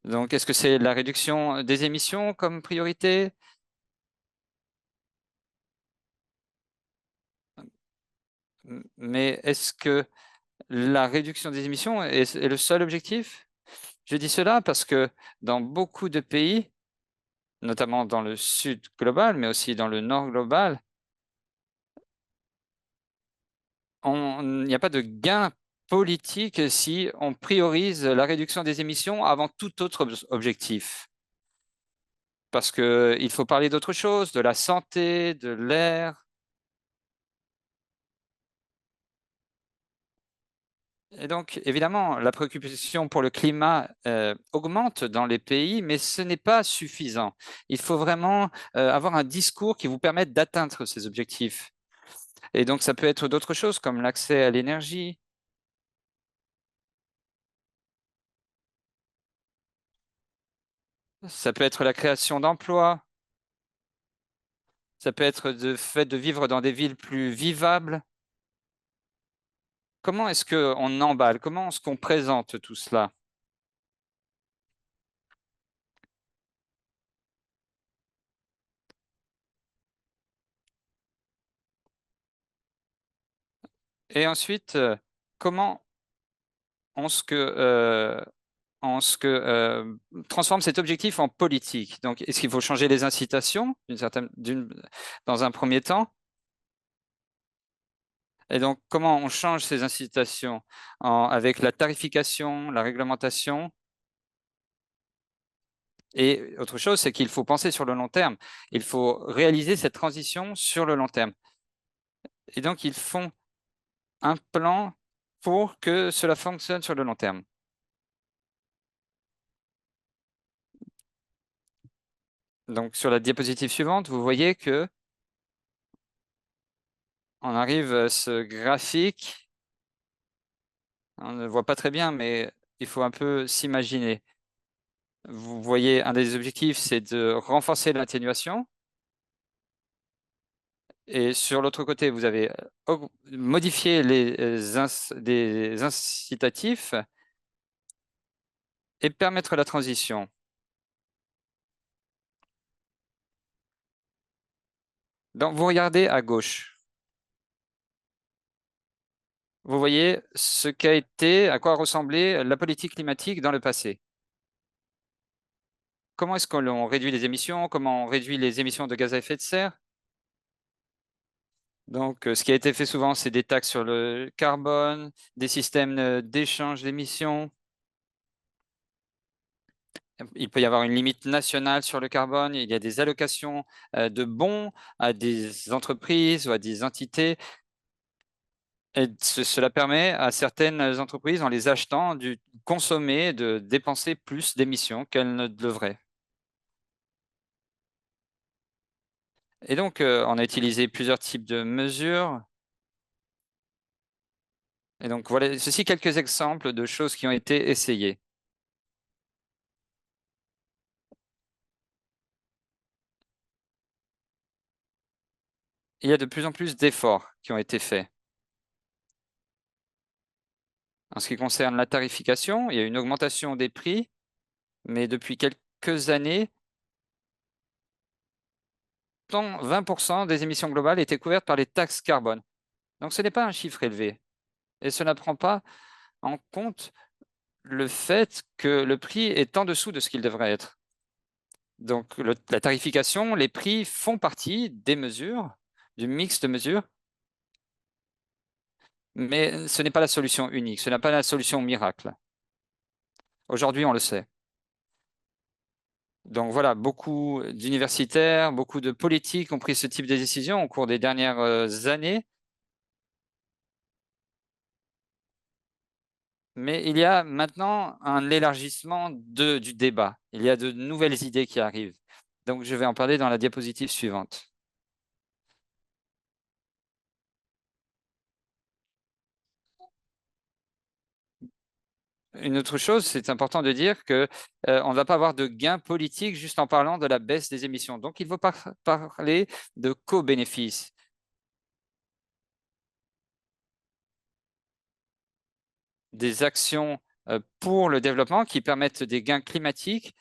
Donc, est-ce que c'est la réduction des émissions comme priorité? Mais est-ce que la réduction des émissions est le seul objectif? Je dis cela parce que dans beaucoup de pays, notamment dans le sud global, mais aussi dans le nord global, il n'y a pas de gain politique si on priorise la réduction des émissions avant tout autre objectif. parce qu'il faut parler d'autre chose, de la santé, de l'air. Et donc, évidemment, la préoccupation pour le climat augmente dans les pays, mais ce n'est pas suffisant. Il faut vraiment avoir un discours qui vous permette d'atteindre ces objectifs. Et donc, ça peut être d'autres choses comme l'accès à l'énergie. Ça peut être la création d'emplois. Ça peut être le fait de vivre dans des villes plus vivables. Comment est-ce qu'on emballe? Comment est-ce qu'on présente tout cela? Et ensuite, comment on transforme cet objectif en politique? Donc, est-ce qu'il faut changer les incitations dans un premier temps? Et donc, comment on change ces incitations avec la tarification, la réglementation? Et autre chose, c'est qu'il faut penser sur le long terme. Il faut réaliser cette transition sur le long terme. Et donc, ils font un plan pour que cela fonctionne sur le long terme. Donc, sur la diapositive suivante, vous voyez que on arrive à ce graphique. On ne voit pas très bien, mais il faut un peu s'imaginer. Vous voyez, un des objectifs, c'est de renforcer l'atténuation. Et sur l'autre côté, vous avez modifié des incitatifs et permettre la transition. Donc, vous regardez à gauche. Vous voyez ce qu'a été, à quoi ressemblait la politique climatique dans le passé. Comment est-ce qu'on réduit les émissions? Comment on réduit les émissions de gaz à effet de serre? Donc, ce qui a été fait souvent, c'est des taxes sur le carbone, des systèmes d'échange d'émissions. Il peut y avoir une limite nationale sur le carbone. Il y a des allocations de bons à des entreprises ou à des entités. Et cela permet à certaines entreprises, en les achetant, de consommer, de dépenser plus d'émissions qu'elles ne devraient. Et donc, on a utilisé plusieurs types de mesures. Et donc, voilà, ceci quelques exemples de choses qui ont été essayées. Il y a de plus en plus d'efforts qui ont été faits. En ce qui concerne la tarification, il y a une augmentation des prix, mais depuis quelques années, 20% des émissions globales étaient couvertes par les taxes carbone. Donc, ce n'est pas un chiffre élevé. Et cela ne prend pas en compte le fait que le prix est en dessous de ce qu'il devrait être. Donc, la tarification, les prix font partie des mesures, du mix de mesures, mais ce n'est pas la solution unique, ce n'est pas la solution miracle. Aujourd'hui, on le sait. Donc voilà, beaucoup d'universitaires, beaucoup de politiques ont pris ce type de décision au cours des dernières années. Mais il y a maintenant un élargissement du débat. Il y a de nouvelles idées qui arrivent. Donc je vais en parler dans la diapositive suivante. Une autre chose, c'est important de dire que on ne va pas avoir de gain politique juste en parlant de la baisse des émissions. Donc il faut parler de co-bénéfices. Des actions pour le développement qui permettent des gains climatiques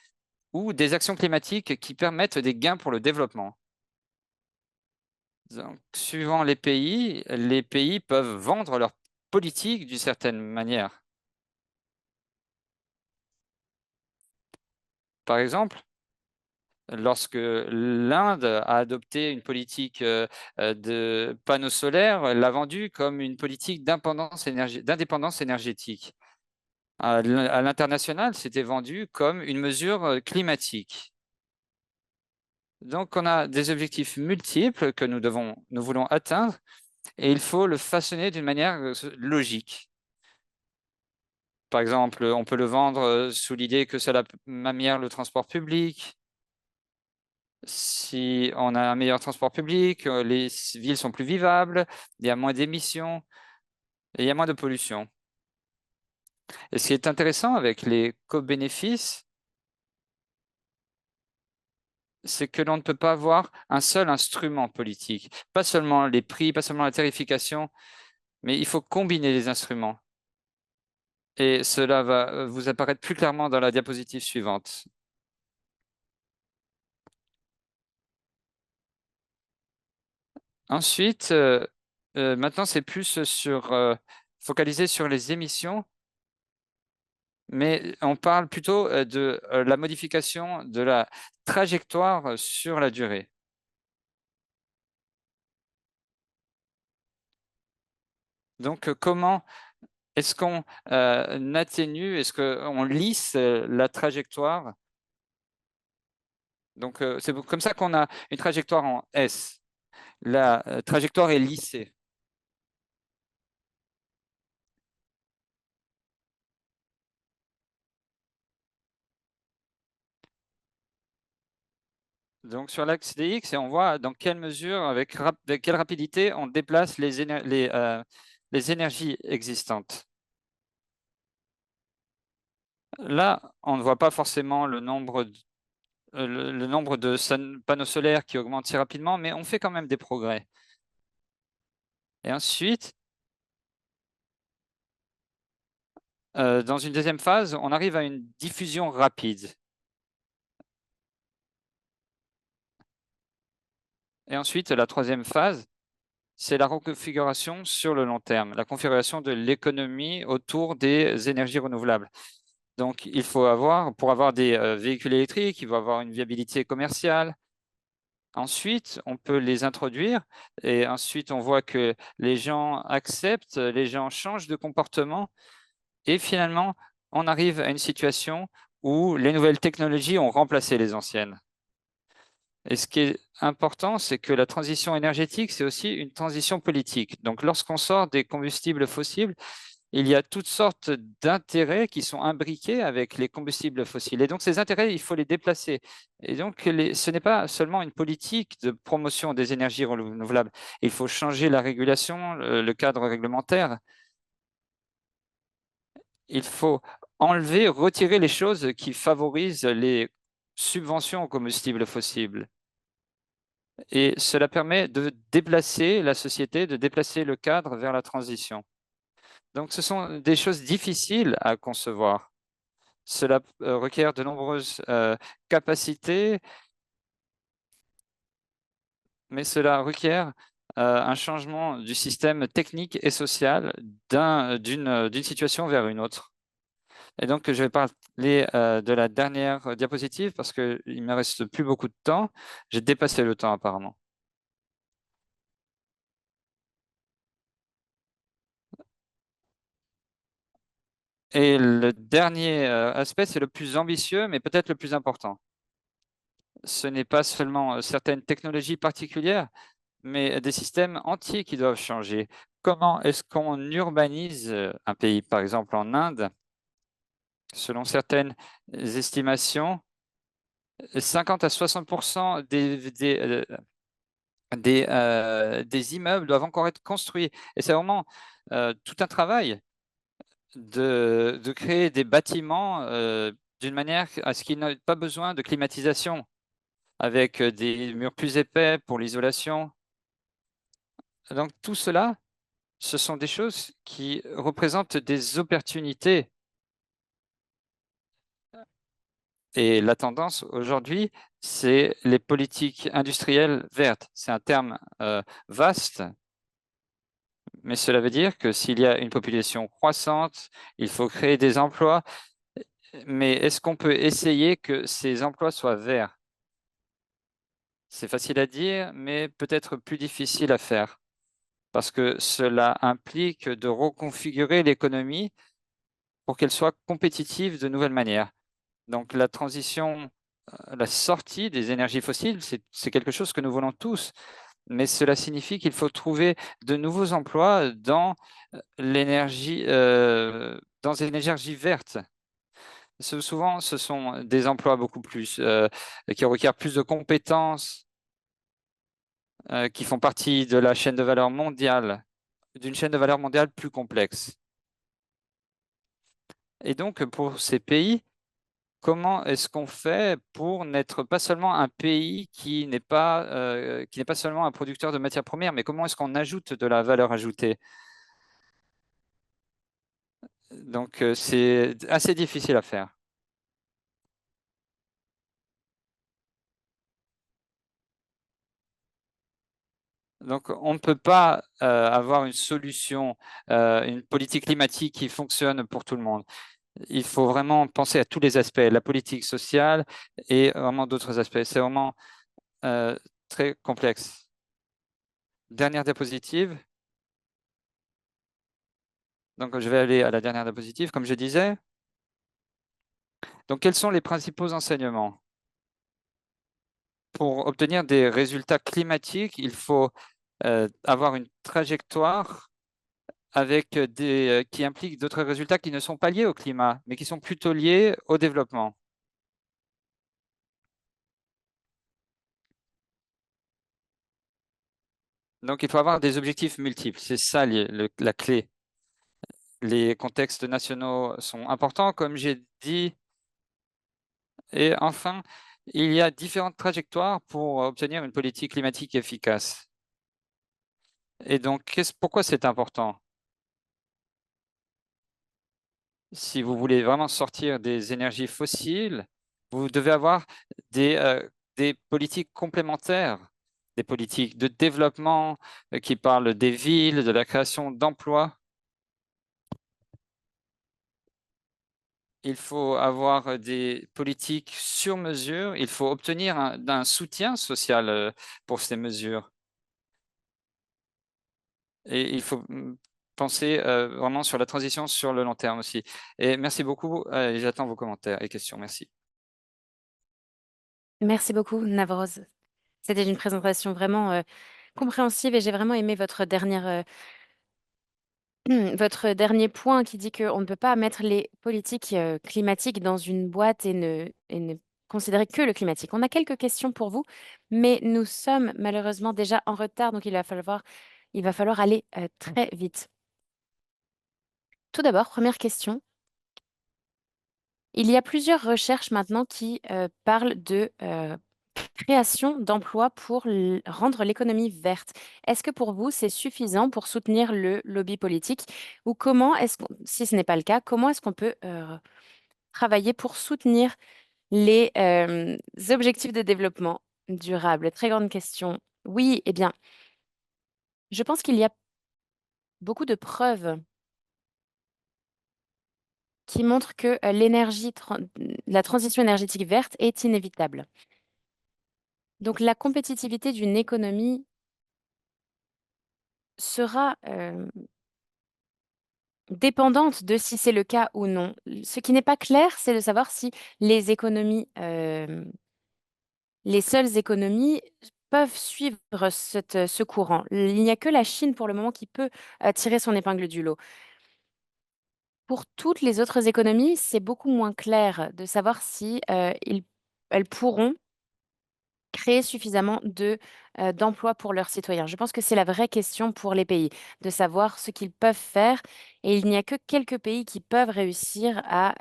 ou des actions climatiques qui permettent des gains pour le développement. Donc, suivant les pays peuvent vendre leur politique d'une certaine manière. Par exemple, lorsque l'Inde a adopté une politique de panneaux solaires, elle l'a vendue comme une politique d'indépendance énergétique. À l'international, c'était vendu comme une mesure climatique. Donc, on a des objectifs multiples que nous voulons atteindre, et il faut le façonner d'une manière logique. Par exemple, on peut le vendre sous l'idée que cela améliore le transport public. Si on a un meilleur transport public, les villes sont plus vivables, il y a moins d'émissions et il y a moins de pollution. Et ce qui est intéressant avec les co-bénéfices, c'est que l'on ne peut pas avoir un seul instrument politique. Pas seulement les prix, pas seulement la tarification, mais il faut combiner les instruments. Et cela va vous apparaître plus clairement dans la diapositive suivante. Ensuite, maintenant, c'est plus focalisé sur les émissions, mais on parle plutôt de la modification de la trajectoire sur la durée. Donc, comment est-ce qu'on atténue, est-ce qu'on lisse la trajectoire? Donc, c'est comme ça qu'on a une trajectoire en S. La trajectoire est lissée. Donc, sur l'axe des X, et on voit dans quelle mesure, avec quelle rapidité on déplace les énergies existantes. Là, on ne voit pas forcément le nombre de panneaux solaires qui augmente si rapidement, mais on fait quand même des progrès. Et ensuite, dans une deuxième phase, on arrive à une diffusion rapide. Et ensuite, la troisième phase, c'est la reconfiguration sur le long terme, la configuration de l'économie autour des énergies renouvelables. Donc, il faut pour avoir des véhicules électriques, il faut avoir une viabilité commerciale. Ensuite, on peut les introduire et ensuite, on voit que les gens acceptent, les gens changent de comportement et finalement, on arrive à une situation où les nouvelles technologies ont remplacé les anciennes. Et ce qui est important, c'est que la transition énergétique, c'est aussi une transition politique. Donc, lorsqu'on sort des combustibles fossiles, il y a toutes sortes d'intérêts qui sont imbriqués avec les combustibles fossiles. Et donc, ces intérêts, il faut les déplacer. Et donc, ce n'est pas seulement une politique de promotion des énergies renouvelables. Il faut changer la régulation, le cadre réglementaire. Il faut enlever, retirer les choses qui favorisent les subventions aux combustibles fossiles. Et cela permet de déplacer la société, de déplacer le cadre vers la transition. Donc, ce sont des choses difficiles à concevoir. Cela requiert de nombreuses capacités, mais cela requiert un changement du système technique et social d'une situation vers une autre. Et donc, je vais parler de la dernière diapositive parce qu'il ne me reste plus beaucoup de temps. J'ai dépassé le temps apparemment. Et le dernier aspect, c'est le plus ambitieux, mais peut-être le plus important. Ce n'est pas seulement certaines technologies particulières, mais des systèmes entiers qui doivent changer. Comment est-ce qu'on urbanise un pays? Par exemple, en Inde, selon certaines estimations, 50 à 60% des immeubles doivent encore être construits. Et c'est vraiment tout un travail de créer des bâtiments d'une manière à ce qu'ils n'aient pas besoin de climatisation, avec des murs plus épais pour l'isolation. Donc tout cela, ce sont des choses qui représentent des opportunités. Et la tendance aujourd'hui, c'est les politiques industrielles vertes. C'est un terme vaste, mais cela veut dire que s'il y a une population croissante, il faut créer des emplois. Mais est-ce qu'on peut essayer que ces emplois soient verts? C'est facile à dire, mais peut-être plus difficile à faire, parce que cela implique de reconfigurer l'économie pour qu'elle soit compétitive de nouvelles manières. Donc la transition la sortie des énergies fossiles, c'est quelque chose que nous voulons tous, mais cela signifie qu'il faut trouver de nouveaux emplois dans l'énergie, dans les énergies vertes. Souvent, ce sont des emplois beaucoup plus qui requièrent plus de compétences, qui font partie de la chaîne de valeur mondiale, d'une chaîne de valeur mondiale plus complexe. Et donc, pour ces pays, comment est-ce qu'on fait pour n'être pas seulement un pays qui n'est pas seulement un producteur de matières premières, mais comment est-ce qu'on ajoute de la valeur ajoutée? Donc, c'est assez difficile à faire. Donc, on ne peut pas avoir une solution, une politique climatique qui fonctionne pour tout le monde. Il faut vraiment penser à tous les aspects, la politique sociale et vraiment d'autres aspects. C'est vraiment euh, très complexe. Dernière diapositive. Donc, je vais aller à la dernière diapositive, comme je disais. Donc, quels sont les principaux enseignements? Pour obtenir des résultats climatiques, il faut avoir une trajectoire avec qui implique d'autres résultats qui ne sont pas liés au climat, mais qui sont plutôt liés au développement. Donc, il faut avoir des objectifs multiples. C'est ça la clé. Les contextes nationaux sont importants, comme j'ai dit. Et enfin, il y a différentes trajectoires pour obtenir une politique climatique efficace. Et donc, pourquoi c'est important? Si vous voulez vraiment sortir des énergies fossiles, vous devez avoir des politiques complémentaires, des politiques de développement qui parlent des villes, de la création d'emplois. Il faut avoir des politiques sur mesure. Il faut obtenir un soutien social pour ces mesures. Et il faut penser vraiment sur la transition sur le long terme aussi. Et merci beaucoup. Et j'attends vos commentaires et questions. Merci. Merci beaucoup, Navroz. C'était une présentation vraiment, compréhensive et j'ai vraiment aimé votre dernière, votre dernier point qui dit qu'on ne peut pas mettre les politiques, climatiques dans une boîte et ne considérer que le climatique. On a quelques questions pour vous, mais nous sommes malheureusement déjà en retard, donc il va falloir aller, très vite. Tout d'abord, première question. Il y a plusieurs recherches maintenant qui, parlent de, création d'emplois pour rendre l'économie verte. Est-ce que pour vous, c'est suffisant pour soutenir le lobby politique? Ou comment est-ce qu'on, si ce n'est pas le cas, comment est-ce qu'on peut travailler pour soutenir les objectifs de développement durable? Très grande question. Oui, eh bien, je pense qu'il y a beaucoup de preuves qui montrent que la transition énergétique verte est inévitable. Donc la compétitivité d'une économie sera dépendante de si c'est le cas ou non. Ce qui n'est pas clair, c'est de savoir si les économies, les seules économies peuvent suivre ce courant. Il n'y a que la Chine pour le moment qui peut tirer son épingle du lot. Pour toutes les autres économies, c'est beaucoup moins clair de savoir si elles pourront créer suffisamment d'emplois pour leurs citoyens? Je pense que c'est la vraie question pour les pays, de savoir ce qu'ils peuvent faire et il n'y a que quelques pays qui peuvent réussir à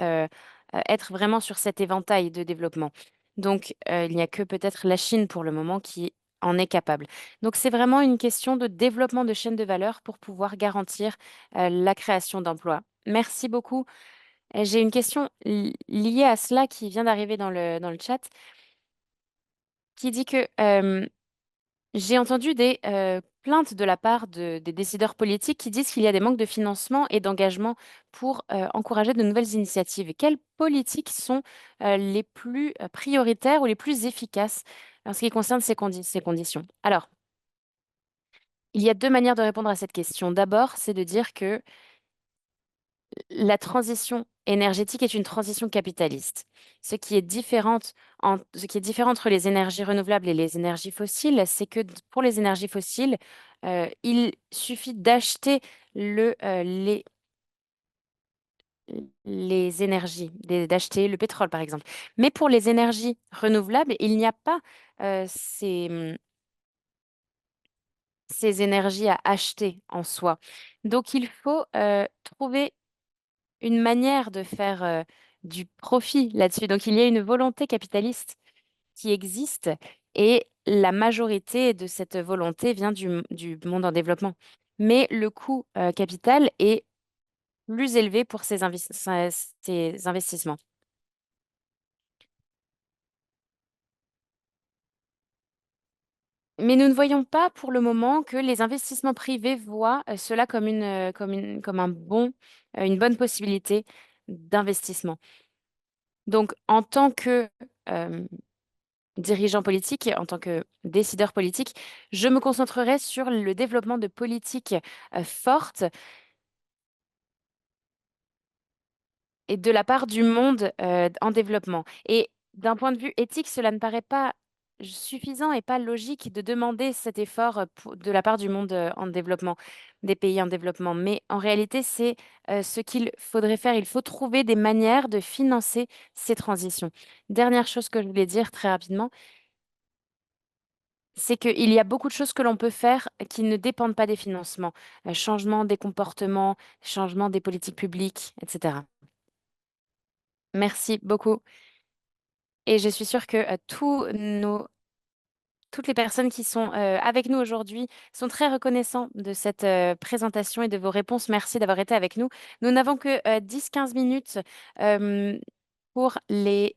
être vraiment sur cet éventail de développement. Donc, il n'y a que peut-être la Chine pour le moment qui en est capable. Donc, c'est vraiment une question de développement de chaînes de valeur pour pouvoir garantir, la création d'emplois. Merci beaucoup. J'ai une question liée à cela qui vient d'arriver dans le chat qui dit que, j'ai entendu des, plaintes de la part des décideurs politiques qui disent qu'il y a des manques de financement et d'engagement pour, encourager de nouvelles initiatives. Quelles politiques sont, les plus, prioritaires ou les plus efficaces en ce qui concerne ces conditions? Alors, il y a 2 manières de répondre à cette question. D'abord, c'est de dire que La transition énergétique est une transition capitaliste. Ce qui est ce qui est différent entre les énergies renouvelables et les énergies fossiles, c'est que pour les énergies fossiles, il suffit d'acheter le, les énergies, d'acheter le pétrole, par exemple. Mais pour les énergies renouvelables, il n'y a pas ces énergies à acheter en soi. Donc, il faut trouver une manière de faire du profit là-dessus. Donc, il y a une volonté capitaliste qui existe et la majorité de cette volonté vient du monde en développement. Mais le coût capital est plus élevé pour ces investissements. Mais nous ne voyons pas pour le moment que les investissements privés voient cela comme comme un une bonne possibilité d'investissement. Donc, en tant que euh, dirigeant politique, en tant que décideur politique, je me concentrerai sur le développement de politiques fortes et de la part du monde en développement. Et d'un point de vue éthique, cela ne paraît pas suffisant et pas logique de demander cet effort de la part du monde en développement, des pays en développement. Mais en réalité, c'est ce qu'il faudrait faire. Il faut trouver des manières de financer ces transitions. Dernière chose que je voulais dire très rapidement, c'est qu'il y a beaucoup de choses que l'on peut faire qui ne dépendent pas des financements. Changement des comportements, changement des politiques publiques, etc. Merci beaucoup. Et je suis sûre que toutes les personnes qui sont avec nous aujourd'hui sont très reconnaissants de cette présentation et de vos réponses. Merci d'avoir été avec nous. Nous n'avons que 10-15 minutes euh, pour les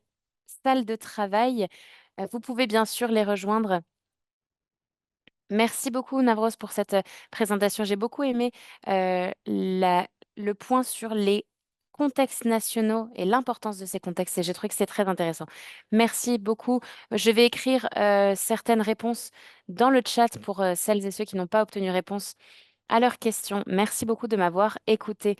salles de travail. Vous pouvez bien sûr les rejoindre. Merci beaucoup, Navros, pour cette présentation. J'ai beaucoup aimé le point sur les contextes nationaux et l'importance de ces contextes, et j'ai trouvé que c'est très intéressant. Merci beaucoup. Je vais écrire certaines réponses dans le chat pour celles et ceux qui n'ont pas obtenu réponse à leurs questions. Merci beaucoup de m'avoir écouté.